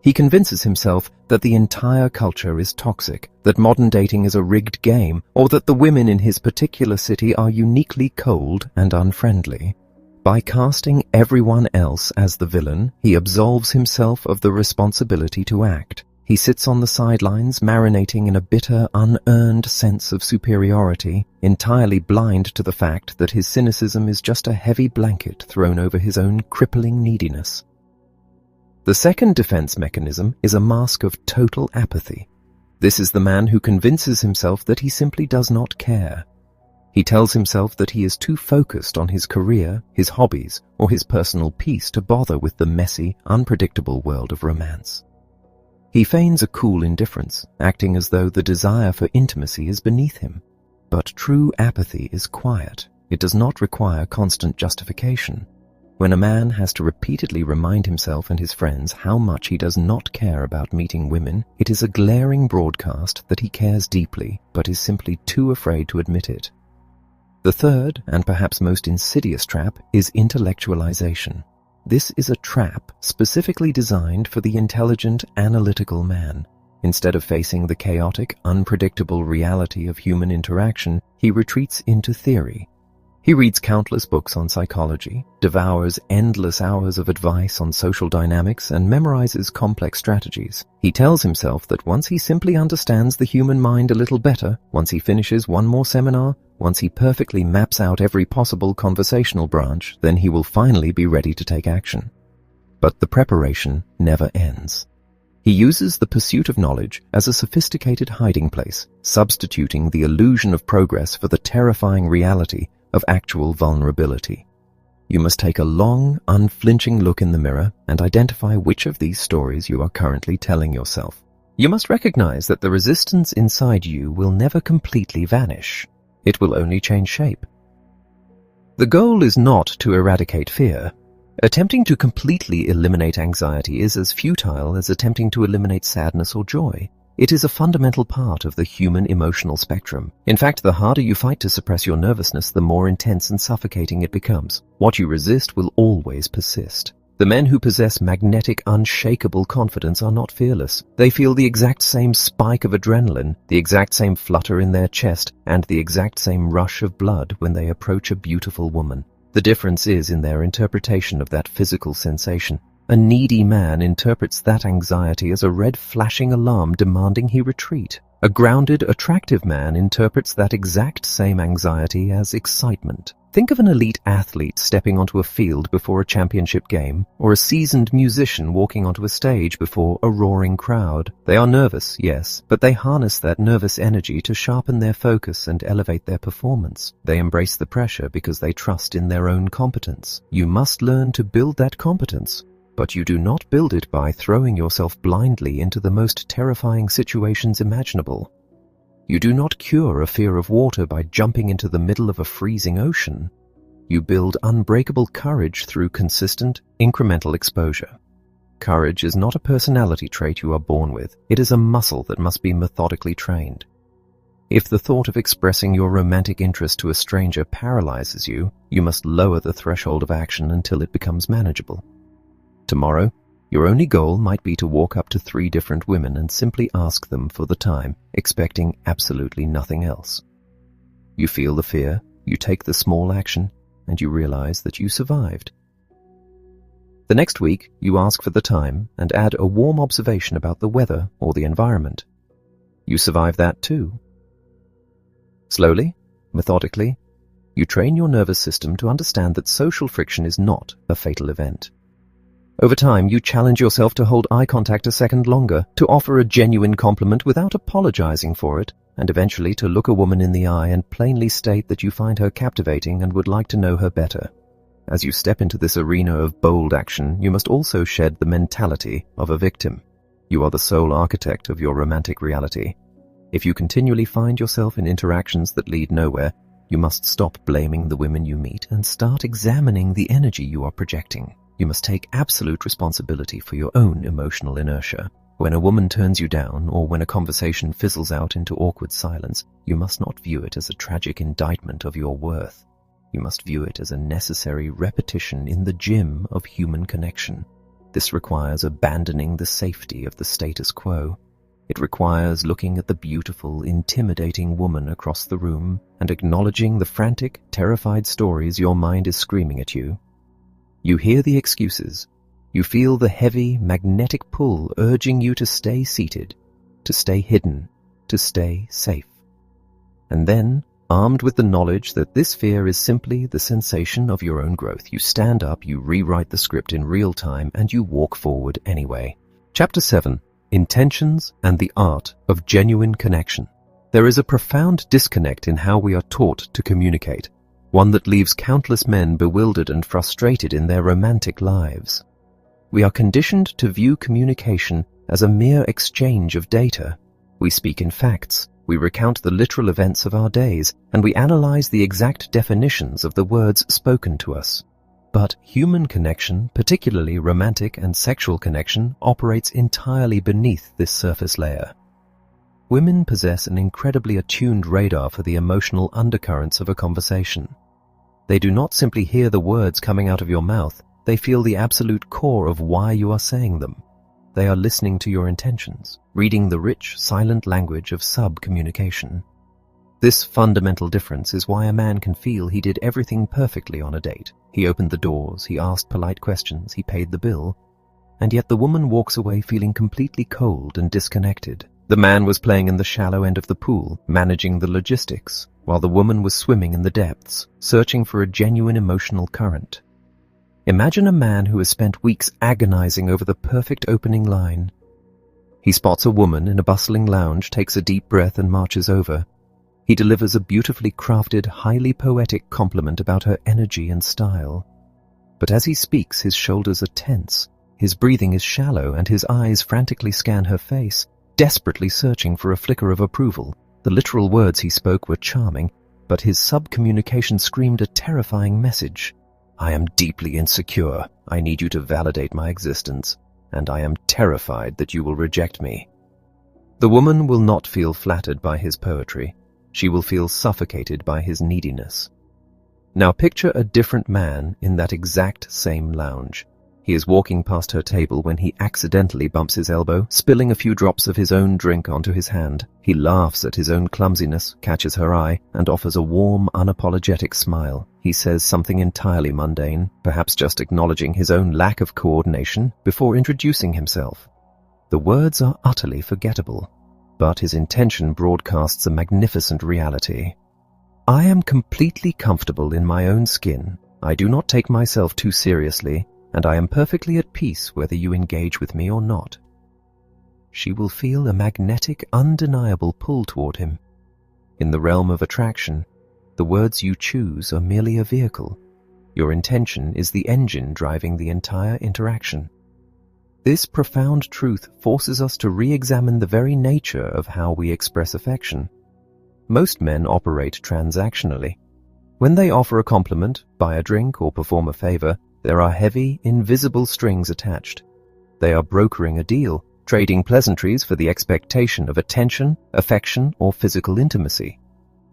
He convinces himself that the entire culture is toxic, that modern dating is a rigged game, or that the women in his particular city are uniquely cold and unfriendly. By casting everyone else as the villain, he absolves himself of the responsibility to act. He sits on the sidelines, marinating in a bitter, unearned sense of superiority, entirely blind to the fact that his cynicism is just a heavy blanket thrown over his own crippling neediness. The second defense mechanism is a mask of total apathy. This is the man who convinces himself that he simply does not care. He tells himself that he is too focused on his career, his hobbies, or his personal peace to bother with the messy, unpredictable world of romance. He feigns a cool indifference, acting as though the desire for intimacy is beneath him. But true apathy is quiet. It does not require constant justification. When a man has to repeatedly remind himself and his friends how much he does not care about meeting women, it is a glaring broadcast that he cares deeply, but is simply too afraid to admit it. The third, and perhaps most insidious trap, is intellectualization. This is a trap specifically designed for the intelligent, analytical man. Instead of facing the chaotic, unpredictable reality of human interaction, he retreats into theory. He reads countless books on psychology, devours endless hours of advice on social dynamics, and memorizes complex strategies. He tells himself that once he simply understands the human mind a little better, once he finishes one more seminar, once he perfectly maps out every possible conversational branch, then he will finally be ready to take action. But the preparation never ends. He uses the pursuit of knowledge as a sophisticated hiding place, substituting the illusion of progress for the terrifying reality of actual vulnerability. You must take a long, unflinching look in the mirror and identify which of these stories you are currently telling yourself. You must recognize that the resistance inside you will never completely vanish. It will only change shape. The goal is not to eradicate fear. Attempting to completely eliminate anxiety is as futile as attempting to eliminate sadness or joy. It is a fundamental part of the human emotional spectrum. In fact, the harder you fight to suppress your nervousness, the more intense and suffocating it becomes. What you resist will always persist. The men who possess magnetic, unshakable confidence are not fearless. They feel the exact same spike of adrenaline, the exact same flutter in their chest, and the exact same rush of blood when they approach a beautiful woman. The difference is in their interpretation of that physical sensation. A needy man interprets that anxiety as a red flashing alarm demanding he retreat. A grounded, attractive man interprets that exact same anxiety as excitement. Think of an elite athlete stepping onto a field before a championship game, or a seasoned musician walking onto a stage before a roaring crowd. They are nervous, yes, but they harness that nervous energy to sharpen their focus and elevate their performance. They embrace the pressure because they trust in their own competence. You must learn to build that competence. But you do not build it by throwing yourself blindly into the most terrifying situations imaginable. You do not cure a fear of water by jumping into the middle of a freezing ocean. You build unbreakable courage through consistent, incremental exposure. Courage is not a personality trait you are born with. It is a muscle that must be methodically trained. If the thought of expressing your romantic interest to a stranger paralyzes you, you must lower the threshold of action until it becomes manageable. Tomorrow, your only goal might be to walk up to 3 different women and simply ask them for the time, expecting absolutely nothing else. You feel the fear, you take the small action, and you realize that you survived. The next week, you ask for the time and add a warm observation about the weather or the environment. You survive that too. Slowly, methodically, you train your nervous system to understand that social friction is not a fatal event. Over time, you challenge yourself to hold eye contact a second longer, to offer a genuine compliment without apologizing for it, and eventually to look a woman in the eye and plainly state that you find her captivating and would like to know her better. As you step into this arena of bold action, you must also shed the mentality of a victim. You are the sole architect of your romantic reality. If you continually find yourself in interactions that lead nowhere, you must stop blaming the women you meet and start examining the energy you are projecting. You must take absolute responsibility for your own emotional inertia. When a woman turns you down, or when a conversation fizzles out into awkward silence, you must not view it as a tragic indictment of your worth. You must view it as a necessary repetition in the gym of human connection. This requires abandoning the safety of the status quo. It requires looking at the beautiful, intimidating woman across the room and acknowledging the frantic, terrified stories your mind is screaming at you. You hear the excuses. You feel the heavy, magnetic pull urging you to stay seated, to stay hidden, to stay safe. And then, armed with the knowledge that this fear is simply the sensation of your own growth, you stand up, you rewrite the script in real time, and you walk forward anyway. Chapter 7. Intentions and the Art of Genuine Connection. There is a profound disconnect in how we are taught to communicate, one that leaves countless men bewildered and frustrated in their romantic lives. We are conditioned to view communication as a mere exchange of data. We speak in facts, we recount the literal events of our days, and we analyze the exact definitions of the words spoken to us. But human connection, particularly romantic and sexual connection, operates entirely beneath this surface layer. Women possess an incredibly attuned radar for the emotional undercurrents of a conversation. They do not simply hear the words coming out of your mouth, they feel the absolute core of why you are saying them. They are listening to your intentions, reading the rich, silent language of sub-communication. This fundamental difference is why a man can feel he did everything perfectly on a date. He opened the doors, he asked polite questions, he paid the bill, and yet the woman walks away feeling completely cold and disconnected. The man was playing in the shallow end of the pool, managing the logistics, while the woman was swimming in the depths, searching for a genuine emotional current. Imagine a man who has spent weeks agonizing over the perfect opening line. He spots a woman in a bustling lounge, takes a deep breath and marches over. He delivers a beautifully crafted, highly poetic compliment about her energy and style. But as he speaks, his shoulders are tense, his breathing is shallow, and his eyes frantically scan her face, desperately searching for a flicker of approval. The literal words he spoke were charming, but his sub-communication screamed a terrifying message. I am deeply insecure. I need you to validate my existence, and I am terrified that you will reject me. The woman will not feel flattered by his poetry. She will feel suffocated by his neediness. Now picture a different man in that exact same lounge. He is walking past her table when he accidentally bumps his elbow, spilling a few drops of his own drink onto his hand. He laughs at his own clumsiness, catches her eye, and offers a warm, unapologetic smile. He says something entirely mundane, perhaps just acknowledging his own lack of coordination, before introducing himself. The words are utterly forgettable, but his intention broadcasts a magnificent reality. I am completely comfortable in my own skin. I do not take myself too seriously, and I am perfectly at peace whether you engage with me or not. She will feel a magnetic, undeniable pull toward him. In the realm of attraction, the words you choose are merely a vehicle. Your intention is the engine driving the entire interaction. This profound truth forces us to re-examine the very nature of how we express affection. Most men operate transactionally. When they offer a compliment, buy a drink, or perform a favor, there are heavy, invisible strings attached. They are brokering a deal, trading pleasantries for the expectation of attention, affection, or physical intimacy.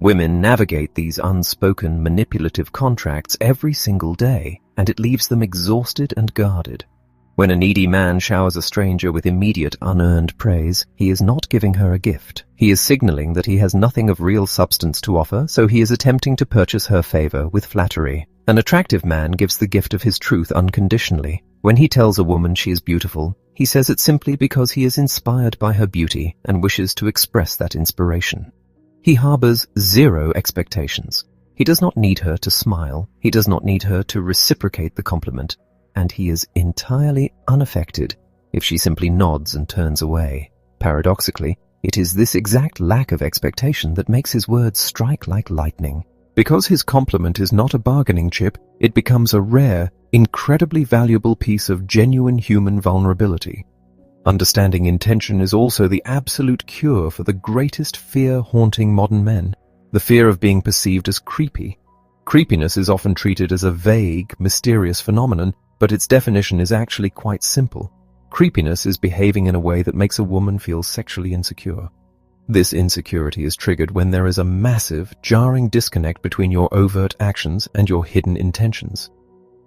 Women navigate these unspoken, manipulative contracts every single day, and it leaves them exhausted and guarded. When a needy man showers a stranger with immediate, unearned praise, he is not giving her a gift. He is signaling that he has nothing of real substance to offer, so he is attempting to purchase her favor with flattery. An attractive man gives the gift of his truth unconditionally. When he tells a woman she is beautiful, he says it simply because he is inspired by her beauty and wishes to express that inspiration. He harbors zero expectations. He does not need her to smile. He does not need her to reciprocate the compliment. And he is entirely unaffected if she simply nods and turns away. Paradoxically, it is this exact lack of expectation that makes his words strike like lightning. Because his compliment is not a bargaining chip, it becomes a rare, incredibly valuable piece of genuine human vulnerability. Understanding intention is also the absolute cure for the greatest fear haunting modern men, the fear of being perceived as creepy. Creepiness is often treated as a vague, mysterious phenomenon, but its definition is actually quite simple. Creepiness is behaving in a way that makes a woman feel sexually insecure. This insecurity is triggered when there is a massive, jarring disconnect between your overt actions and your hidden intentions.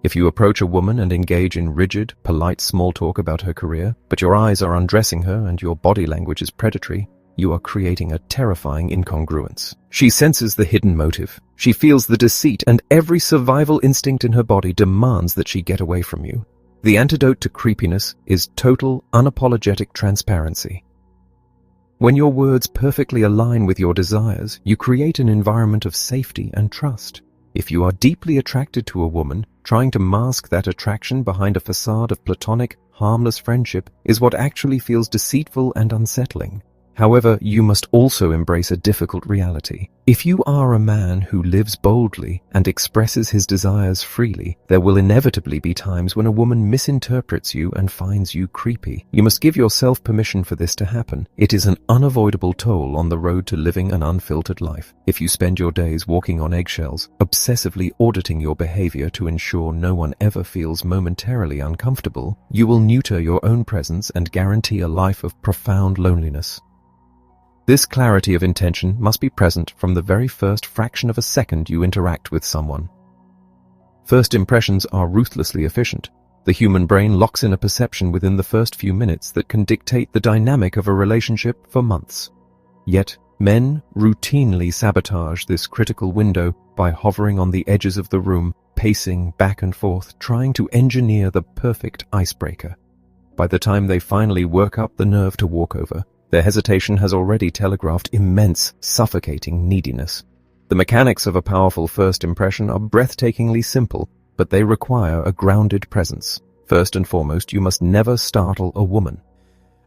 If you approach a woman and engage in rigid, polite small talk about her career, but your eyes are undressing her and your body language is predatory, you are creating a terrifying incongruence. She senses the hidden motive. She feels the deceit, and every survival instinct in her body demands that she get away from you. The antidote to creepiness is total, unapologetic transparency. When your words perfectly align with your desires, you create an environment of safety and trust. If you are deeply attracted to a woman, trying to mask that attraction behind a facade of platonic, harmless friendship is what actually feels deceitful and unsettling. However, you must also embrace a difficult reality. If you are a man who lives boldly and expresses his desires freely, there will inevitably be times when a woman misinterprets you and finds you creepy. You must give yourself permission for this to happen. It is an unavoidable toll on the road to living an unfiltered life. If you spend your days walking on eggshells, obsessively auditing your behavior to ensure no one ever feels momentarily uncomfortable, you will neuter your own presence and guarantee a life of profound loneliness. This clarity of intention must be present from the very first fraction of a second you interact with someone. First impressions are ruthlessly efficient. The human brain locks in a perception within the first few minutes that can dictate the dynamic of a relationship for months. Yet, men routinely sabotage this critical window by hovering on the edges of the room, pacing back and forth, trying to engineer the perfect icebreaker. By the time they finally work up the nerve to walk over, their hesitation has already telegraphed immense, suffocating neediness. The mechanics of a powerful first impression are breathtakingly simple, but they require a grounded presence. First and foremost, you must never startle a woman.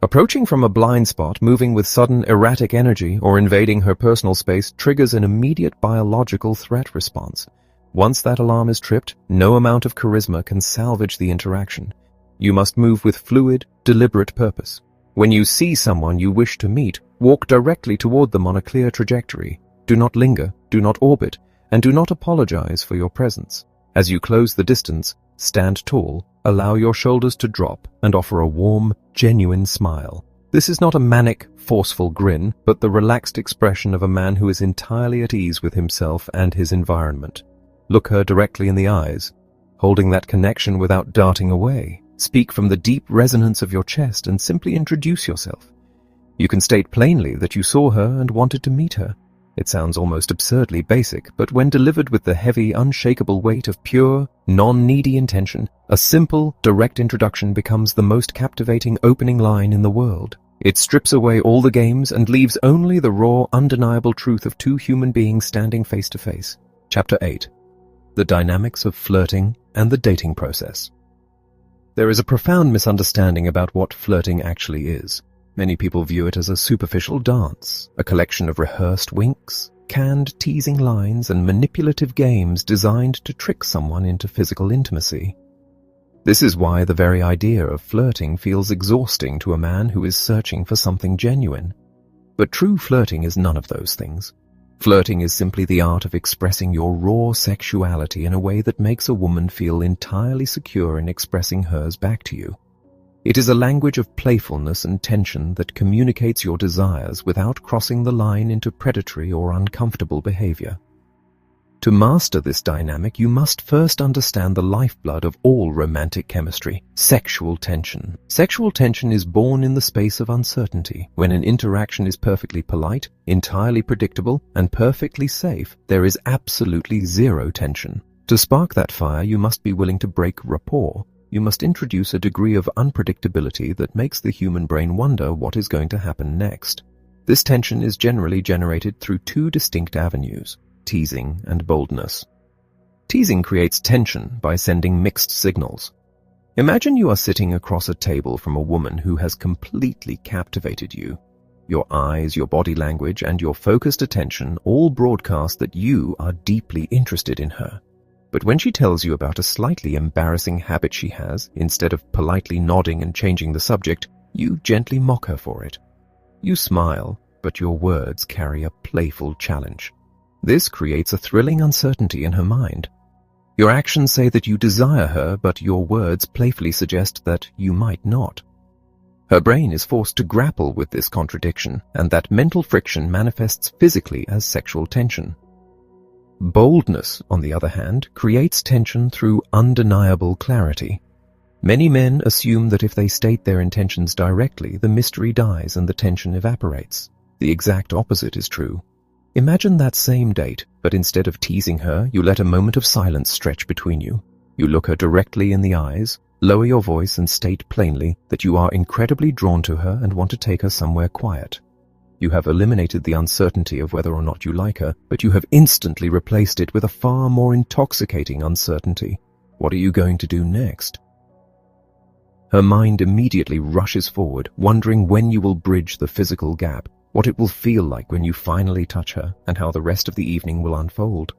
Approaching from a blind spot, moving with sudden erratic energy, or invading her personal space triggers an immediate biological threat response. Once that alarm is tripped, no amount of charisma can salvage the interaction. You must move with fluid, deliberate purpose. When you see someone you wish to meet, walk directly toward them on a clear trajectory. Do not linger, do not orbit, and do not apologize for your presence. As you close the distance, stand tall, allow your shoulders to drop, and offer a warm, genuine smile. This is not a manic, forceful grin, but the relaxed expression of a man who is entirely at ease with himself and his environment. Look her directly in the eyes, holding that connection without darting away. Speak from the deep resonance of your chest and simply introduce yourself. You can state plainly that you saw her and wanted to meet her. It sounds almost absurdly basic, but when delivered with the heavy, unshakable weight of pure, non-needy intention, a simple, direct introduction becomes the most captivating opening line in the world. It strips away all the games and leaves only the raw, undeniable truth of two human beings standing face to face. Chapter 8. The Dynamics of Flirting and the Dating Process. There is a profound misunderstanding about what flirting actually is. Many people view it as a superficial dance, a collection of rehearsed winks, canned teasing lines, and manipulative games designed to trick someone into physical intimacy. This is why the very idea of flirting feels exhausting to a man who is searching for something genuine. But true flirting is none of those things. Flirting is simply the art of expressing your raw sexuality in a way that makes a woman feel entirely secure in expressing hers back to you. It is a language of playfulness and tension that communicates your desires without crossing the line into predatory or uncomfortable behavior. To master this dynamic, you must first understand the lifeblood of all romantic chemistry: sexual tension. Sexual tension is born in the space of uncertainty. When an interaction is perfectly polite, entirely predictable, and perfectly safe, there is absolutely zero tension. To spark that fire, you must be willing to break rapport. You must introduce a degree of unpredictability that makes the human brain wonder what is going to happen next. This tension is generally generated through two distinct avenues: teasing and boldness. Teasing creates tension by sending mixed signals. Imagine you are sitting across a table from a woman who has completely captivated you. Your eyes, your body language, and your focused attention all broadcast that you are deeply interested in her. But when she tells you about a slightly embarrassing habit she has, instead of politely nodding and changing the subject, you gently mock her for it. You smile, but your words carry a playful challenge. This creates a thrilling uncertainty in her mind. Your actions say that you desire her, but your words playfully suggest that you might not. Her brain is forced to grapple with this contradiction, and that mental friction manifests physically as sexual tension. Boldness, on the other hand, creates tension through undeniable clarity. Many men assume that if they state their intentions directly, the mystery dies and the tension evaporates. The exact opposite is true. Imagine that same date, but instead of teasing her, you let a moment of silence stretch between you. You look her directly in the eyes, lower your voice and state plainly that you are incredibly drawn to her and want to take her somewhere quiet. You have eliminated the uncertainty of whether or not you like her, but you have instantly replaced it with a far more intoxicating uncertainty. What are you going to do next? Her mind immediately rushes forward, wondering when you will bridge the physical gap, what it will feel like when you finally touch her, and how the rest of the evening will unfold.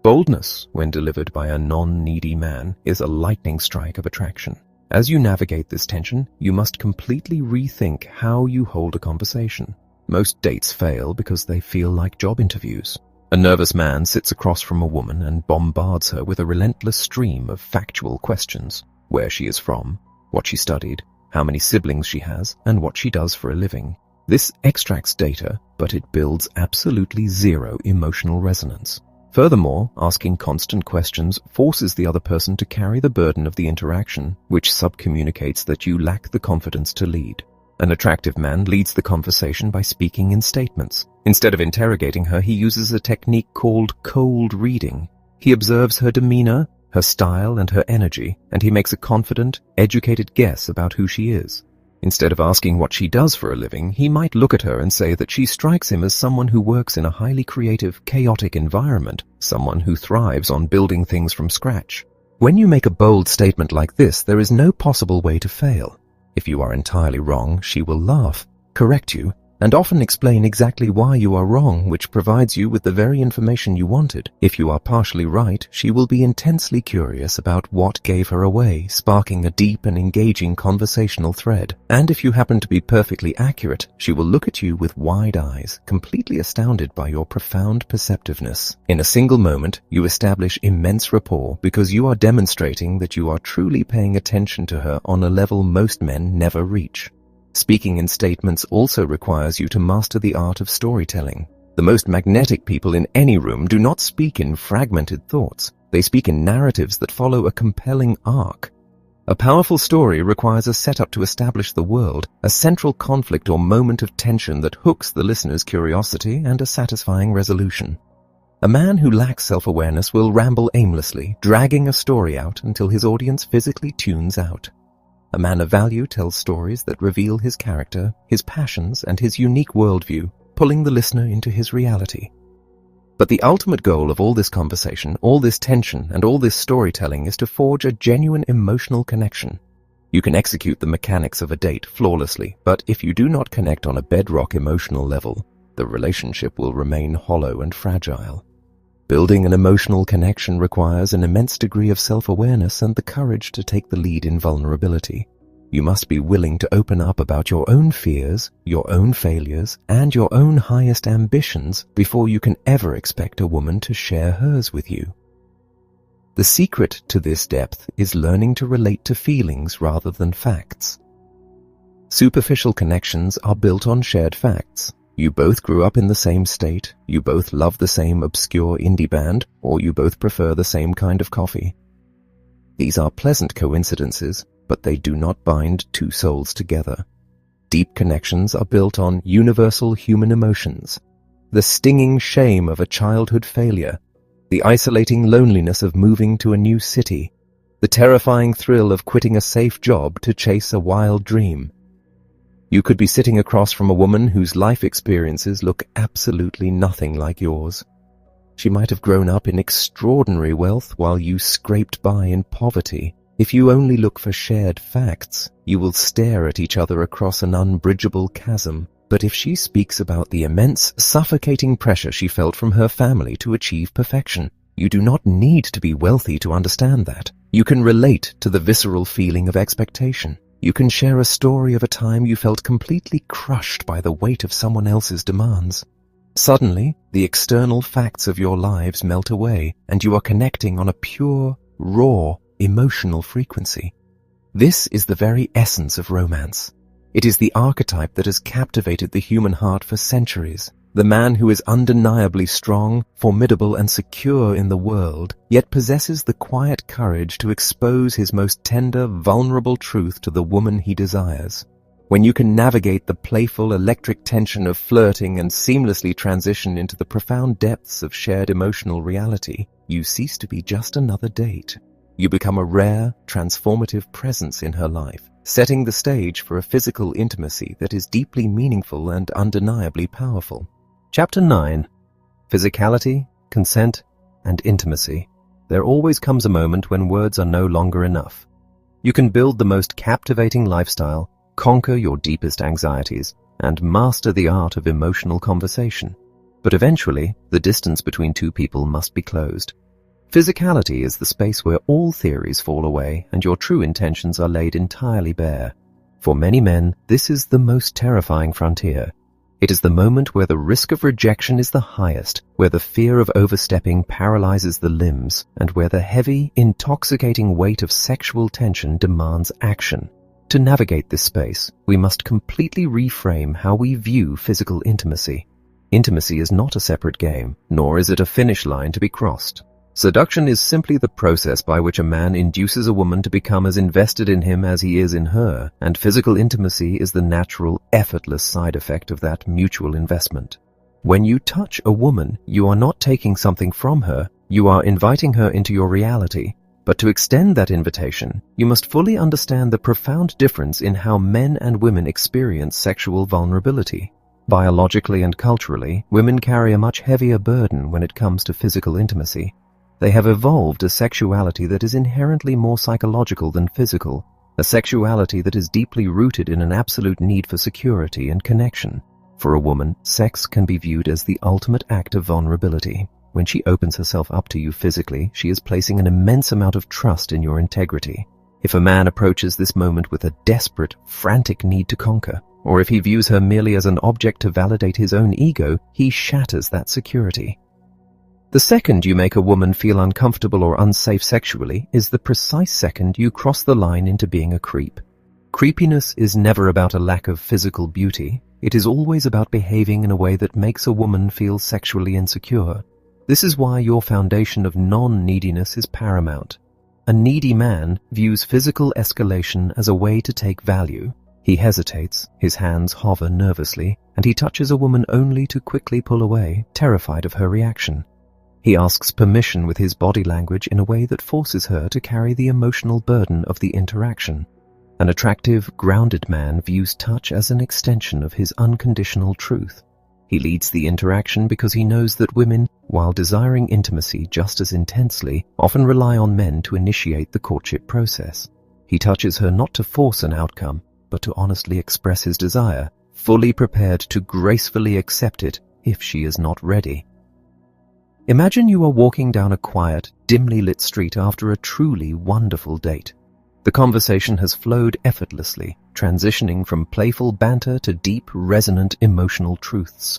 Boldness, when delivered by a non-needy man, is a lightning strike of attraction. As you navigate this tension, you must completely rethink how you hold a conversation. Most dates fail because they feel like job interviews. A nervous man sits across from a woman and bombards her with a relentless stream of factual questions: where she is from, what she studied, how many siblings she has, and what she does for a living. This extracts data, but it builds absolutely zero emotional resonance. Furthermore, asking constant questions forces the other person to carry the burden of the interaction, which subcommunicates that you lack the confidence to lead. An attractive man leads the conversation by speaking in statements. Instead of interrogating her, he uses a technique called cold reading. He observes her demeanor, her style, and her energy, and he makes a confident, educated guess about who she is. Instead of asking what she does for a living, he might look at her and say that she strikes him as someone who works in a highly creative, chaotic environment, someone who thrives on building things from scratch. When you make a bold statement like this, there is no possible way to fail. If you are entirely wrong, she will laugh, correct you, and often explain exactly why you are wrong, which provides you with the very information you wanted. If you are partially right, she will be intensely curious about what gave her away, sparking a deep and engaging conversational thread. And if you happen to be perfectly accurate, she will look at you with wide eyes, completely astounded by your profound perceptiveness. In a single moment, you establish immense rapport because you are demonstrating that you are truly paying attention to her on a level most men never reach. Speaking in statements also requires you to master the art of storytelling. The most magnetic people in any room do not speak in fragmented thoughts. They speak in narratives that follow a compelling arc. A powerful story requires a setup to establish the world, a central conflict or moment of tension that hooks the listener's curiosity, and a satisfying resolution. A man who lacks self-awareness will ramble aimlessly, dragging a story out until his audience physically tunes out. A man of value tells stories that reveal his character, his passions, and his unique worldview, pulling the listener into his reality. But the ultimate goal of all this conversation, all this tension, and all this storytelling is to forge a genuine emotional connection. You can execute the mechanics of a date flawlessly, but if you do not connect on a bedrock emotional level, the relationship will remain hollow and fragile. Building an emotional connection requires an immense degree of self-awareness and the courage to take the lead in vulnerability. You must be willing to open up about your own fears, your own failures, and your own highest ambitions before you can ever expect a woman to share hers with you. The secret to this depth is learning to relate to feelings rather than facts. Superficial connections are built on shared facts. You both grew up in the same state, you both love the same obscure indie band, or you both prefer the same kind of coffee. These are pleasant coincidences, but they do not bind two souls together. Deep connections are built on universal human emotions. The stinging shame of a childhood failure, the isolating loneliness of moving to a new city, the terrifying thrill of quitting a safe job to chase a wild dream. You could be sitting across from a woman whose life experiences look absolutely nothing like yours. She might have grown up in extraordinary wealth while you scraped by in poverty. If you only look for shared facts, you will stare at each other across an unbridgeable chasm. But if she speaks about the immense, suffocating pressure she felt from her family to achieve perfection, you do not need to be wealthy to understand that. You can relate to the visceral feeling of expectation. You can share a story of a time you felt completely crushed by the weight of someone else's demands. Suddenly, the external facts of your lives melt away, and you are connecting on a pure, raw, emotional frequency. This is the very essence of romance. It is the archetype that has captivated the human heart for centuries. The man who is undeniably strong, formidable, and secure in the world, yet possesses the quiet courage to expose his most tender, vulnerable truth to the woman he desires. When you can navigate the playful, electric tension of flirting and seamlessly transition into the profound depths of shared emotional reality, you cease to be just another date. You become a rare, transformative presence in her life, setting the stage for a physical intimacy that is deeply meaningful and undeniably powerful. Chapter 9. Physicality, Consent, and Intimacy. There always comes a moment when words are no longer enough. You can build the most captivating lifestyle, conquer your deepest anxieties, and master the art of emotional conversation. But eventually, the distance between two people must be closed. Physicality is the space where all theories fall away and your true intentions are laid entirely bare. For many men, this is the most terrifying frontier. It is the moment where the risk of rejection is the highest, where the fear of overstepping paralyzes the limbs, and where the heavy, intoxicating weight of sexual tension demands action. To navigate this space, we must completely reframe how we view physical intimacy. Intimacy is not a separate game, nor is it a finish line to be crossed. Seduction is simply the process by which a man induces a woman to become as invested in him as he is in her, and physical intimacy is the natural, effortless side effect of that mutual investment. When you touch a woman, you are not taking something from her, you are inviting her into your reality. But to extend that invitation, you must fully understand the profound difference in how men and women experience sexual vulnerability. Biologically and culturally, women carry a much heavier burden when it comes to physical intimacy. They have evolved a sexuality that is inherently more psychological than physical, a sexuality that is deeply rooted in an absolute need for security and connection. For a woman, sex can be viewed as the ultimate act of vulnerability. When she opens herself up to you physically, she is placing an immense amount of trust in your integrity. If a man approaches this moment with a desperate, frantic need to conquer, or if he views her merely as an object to validate his own ego, he shatters that security. The second you make a woman feel uncomfortable or unsafe sexually is the precise second you cross the line into being a creep. Creepiness is never about a lack of physical beauty. It is always about behaving in a way that makes a woman feel sexually insecure. This is why your foundation of non-neediness is paramount. A needy man views physical escalation as a way to take value. He hesitates, his hands hover nervously, and he touches a woman only to quickly pull away, terrified of her reaction. He asks permission with his body language in a way that forces her to carry the emotional burden of the interaction. An attractive, grounded man views touch as an extension of his unconditional truth. He leads the interaction because he knows that women, while desiring intimacy just as intensely, often rely on men to initiate the courtship process. He touches her not to force an outcome, but to honestly express his desire, fully prepared to gracefully accept it if she is not ready. Imagine you are walking down a quiet, dimly lit street after a truly wonderful date. The conversation has flowed effortlessly, transitioning from playful banter to deep, resonant emotional truths.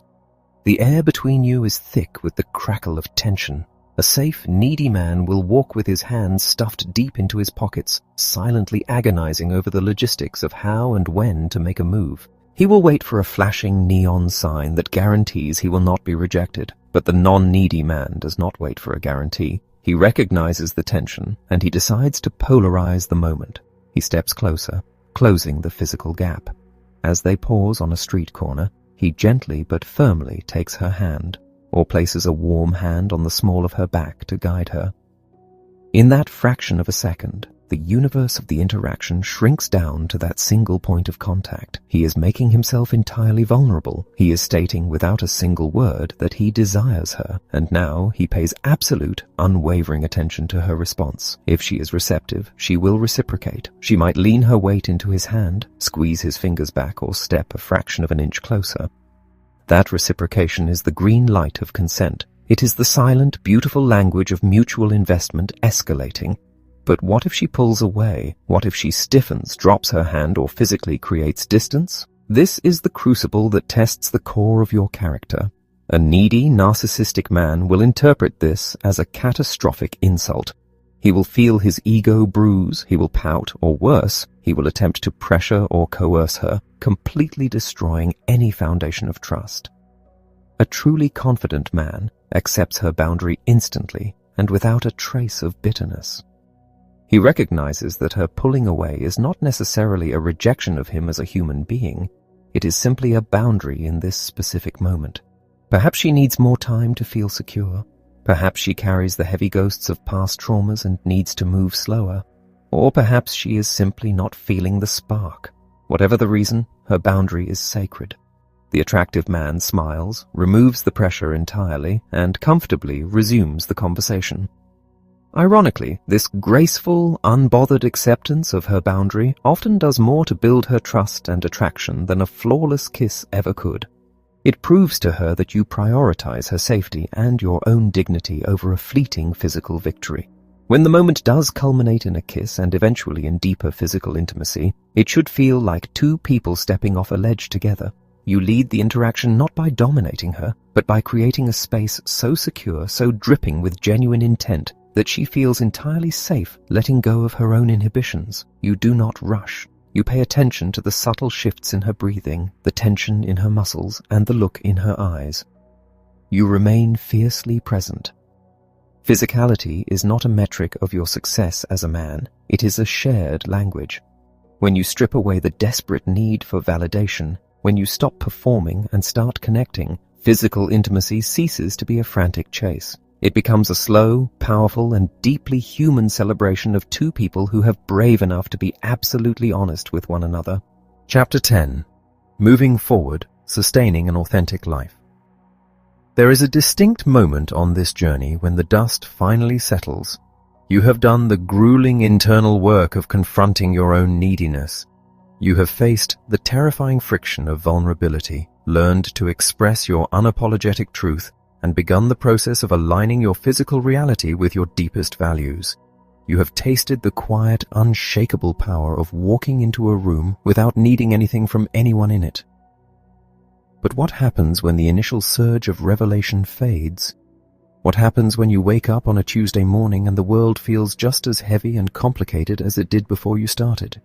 The air between you is thick with the crackle of tension. A safe, needy man will walk with his hands stuffed deep into his pockets, silently agonizing over the logistics of how and when to make a move. He will wait for a flashing neon sign that guarantees he will not be rejected. But the non-needy man does not wait for a guarantee. He recognizes the tension, and he decides to polarize the moment. He steps closer, closing the physical gap. As they pause on a street corner, he gently but firmly takes her hand. or places a warm hand on the small of her back to guide her. In that fraction of a second, the universe of the interaction shrinks down to that single point of contact. He is making himself entirely vulnerable. He is stating without a single word that he desires her, and now he pays absolute, unwavering attention to her response. If she is receptive, she will reciprocate. She might lean her weight into his hand, squeeze his fingers back, or step a fraction of an inch closer. That reciprocation is the green light of consent. It is the silent, beautiful language of mutual investment escalating. But what if she pulls away? What if she stiffens, drops her hand, or physically creates distance? This is the crucible that tests the core of your character. A needy, narcissistic man will interpret this as a catastrophic insult. He will feel his ego bruise, he will pout, or worse, he will attempt to pressure or coerce her, completely destroying any foundation of trust. A truly confident man accepts her boundary instantly and without a trace of bitterness. He recognizes that her pulling away is not necessarily a rejection of him as a human being. It is simply a boundary in this specific moment. Perhaps she needs more time to feel secure. Perhaps she carries the heavy ghosts of past traumas and needs to move slower. Or perhaps she is simply not feeling the spark. Whatever the reason, her boundary is sacred. The attractive man smiles, removes the pressure entirely, and comfortably resumes the conversation. Ironically, this graceful, unbothered acceptance of her boundary often does more to build her trust and attraction than a flawless kiss ever could. It proves to her that you prioritize her safety and your own dignity over a fleeting physical victory. When the moment does culminate in a kiss and eventually in deeper physical intimacy, it should feel like two people stepping off a ledge together. You lead the interaction not by dominating her, but by creating a space so secure, so dripping with genuine intent, that she feels entirely safe letting go of her own inhibitions. You do not rush. You pay attention to the subtle shifts in her breathing, the tension in her muscles, and the look in her eyes. You remain fiercely present. Physicality is not a metric of your success as a man. It is a shared language. When you strip away the desperate need for validation, when you stop performing and start connecting, physical intimacy ceases to be a frantic chase. It becomes a slow, powerful, and deeply human celebration of two people who have brave enough to be absolutely honest with one another. Chapter 10. Moving Forward, Sustaining an Authentic Life. There is a distinct moment on this journey when the dust finally settles. You have done the grueling internal work of confronting your own neediness. You have faced the terrifying friction of vulnerability, learned to express your unapologetic truth, and begun the process of aligning your physical reality with your deepest values. You have tasted the quiet, unshakable power of walking into a room without needing anything from anyone in it. But what happens when the initial surge of revelation fades? What happens when you wake up on a Tuesday morning and the world feels just as heavy and complicated as it did before you started?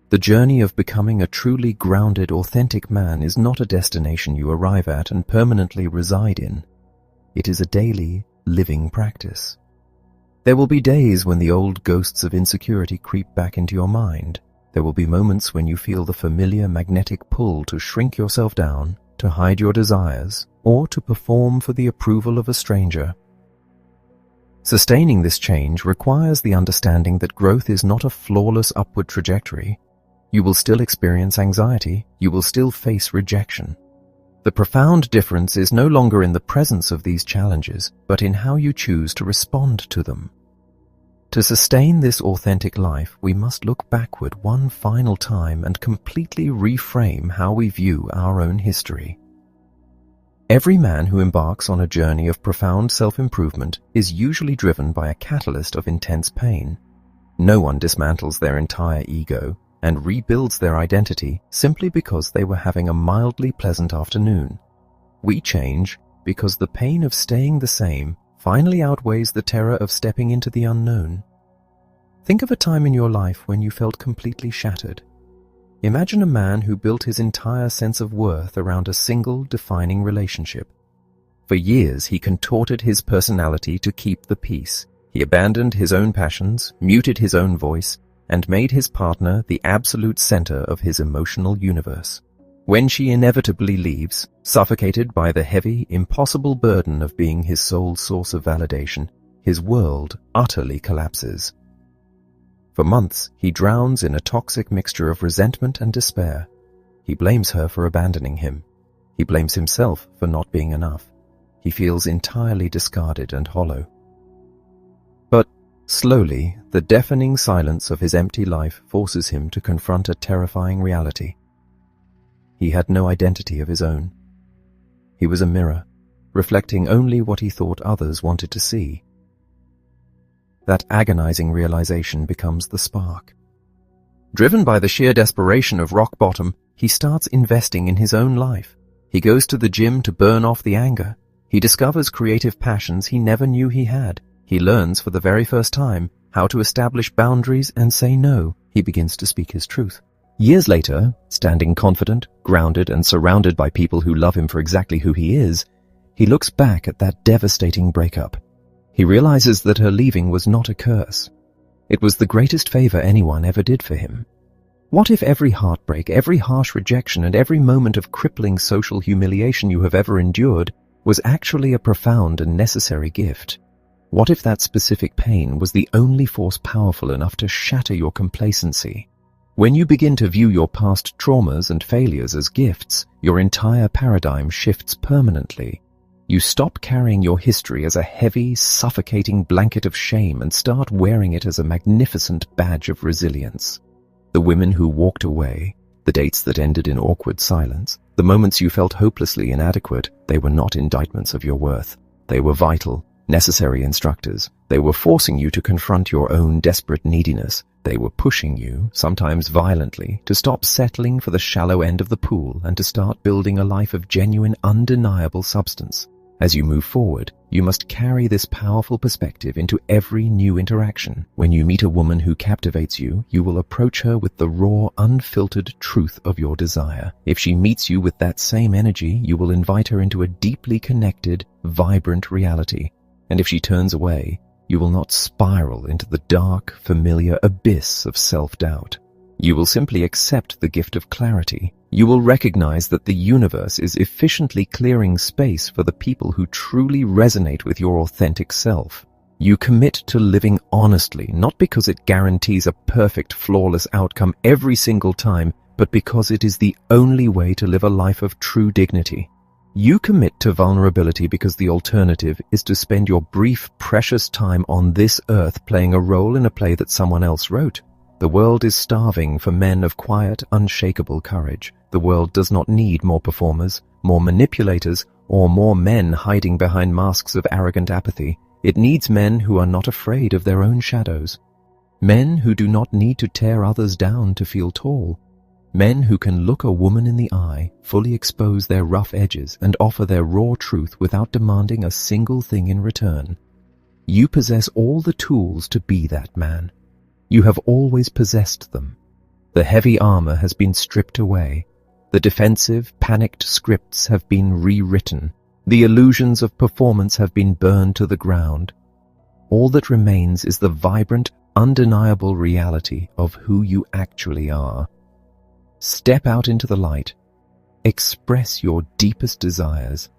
The journey of becoming a truly grounded, authentic man is not a destination you arrive at and permanently reside in. It is a daily, living practice. There will be days when the old ghosts of insecurity creep back into your mind. There will be moments when you feel the familiar magnetic pull to shrink yourself down, to hide your desires, or to perform for the approval of a stranger. Sustaining this change requires the understanding that growth is not a flawless upward trajectory. You will still experience anxiety. You will still face rejection. The profound difference is no longer in the presence of these challenges, but in how you choose to respond to them. To sustain this authentic life, we must look backward one final time and completely reframe how we view our own history. Every man who embarks on a journey of profound self-improvement is usually driven by a catalyst of intense pain. No one dismantles their entire ego and rebuilds their identity simply because they were having a mildly pleasant afternoon. We change because the pain of staying the same finally outweighs the terror of stepping into the unknown. Think of a time in your life when you felt completely shattered. Imagine a man who built his entire sense of worth around a single defining relationship. For years, he contorted his personality to keep the peace. He abandoned his own passions, muted his own voice, and made his partner the absolute center of his emotional universe. When she inevitably leaves, suffocated by the heavy, impossible burden of being his sole source of validation, his world utterly collapses. For months, he drowns in a toxic mixture of resentment and despair. He blames her for abandoning him. He blames himself for not being enough. He feels entirely discarded and hollow. But slowly, the deafening silence of his empty life forces him to confront a terrifying reality. He had no identity of his own. He was a mirror, reflecting only what he thought others wanted to see. That agonizing realization becomes the spark. Driven by the sheer desperation of rock bottom, he starts investing in his own life. He goes to the gym to burn off the anger. He discovers creative passions he never knew he had. He learns for the very first time how to establish boundaries and say no. He begins to speak his truth. Years later, standing confident, grounded, and surrounded by people who love him for exactly who he is, he looks back at that devastating breakup. He realizes that her leaving was not a curse. It was the greatest favor anyone ever did for him. What if every heartbreak, every harsh rejection, and every moment of crippling social humiliation you have ever endured was actually a profound and necessary gift? What if that specific pain was the only force powerful enough to shatter your complacency? When you begin to view your past traumas and failures as gifts, your entire paradigm shifts permanently. You stop carrying your history as a heavy, suffocating blanket of shame and start wearing it as a magnificent badge of resilience. The women who walked away, the dates that ended in awkward silence, the moments you felt hopelessly inadequate, they were not indictments of your worth. They were vital, necessary instructors. They were forcing you to confront your own desperate neediness. They were pushing you, sometimes violently, to stop settling for the shallow end of the pool and to start building a life of genuine, undeniable substance. As you move forward, you must carry this powerful perspective into every new interaction. When you meet a woman who captivates you, you will approach her with the raw, unfiltered truth of your desire. If she meets you with that same energy, you will invite her into a deeply connected, vibrant reality. And if she turns away, you will not spiral into the dark, familiar abyss of self-doubt. You will simply accept the gift of clarity. You will recognize that the universe is efficiently clearing space for the people who truly resonate with your authentic self. You commit to living honestly, not because it guarantees a perfect, flawless outcome every single time, but because it is the only way to live a life of true dignity. You commit to vulnerability because the alternative is to spend your brief, precious time on this earth playing a role in a play that someone else wrote. The world is starving for men of quiet, unshakable courage. The world does not need more performers, more manipulators, or more men hiding behind masks of arrogant apathy. It needs men who are not afraid of their own shadows. Men who do not need to tear others down to feel tall. Men who can look a woman in the eye, fully expose their rough edges, and offer their raw truth without demanding a single thing in return. You possess all the tools to be that man. You have always possessed them. The heavy armor has been stripped away. The defensive, panicked scripts have been rewritten. The illusions of performance have been burned to the ground. All that remains is the vibrant, undeniable reality of who you actually are. Step out into the light. Express your deepest desires.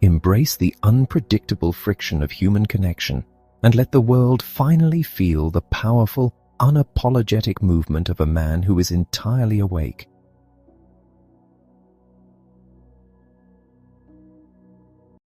Embrace the unpredictable friction of human connection, and let the world finally feel the powerful, unapologetic movement of a man who is entirely awake.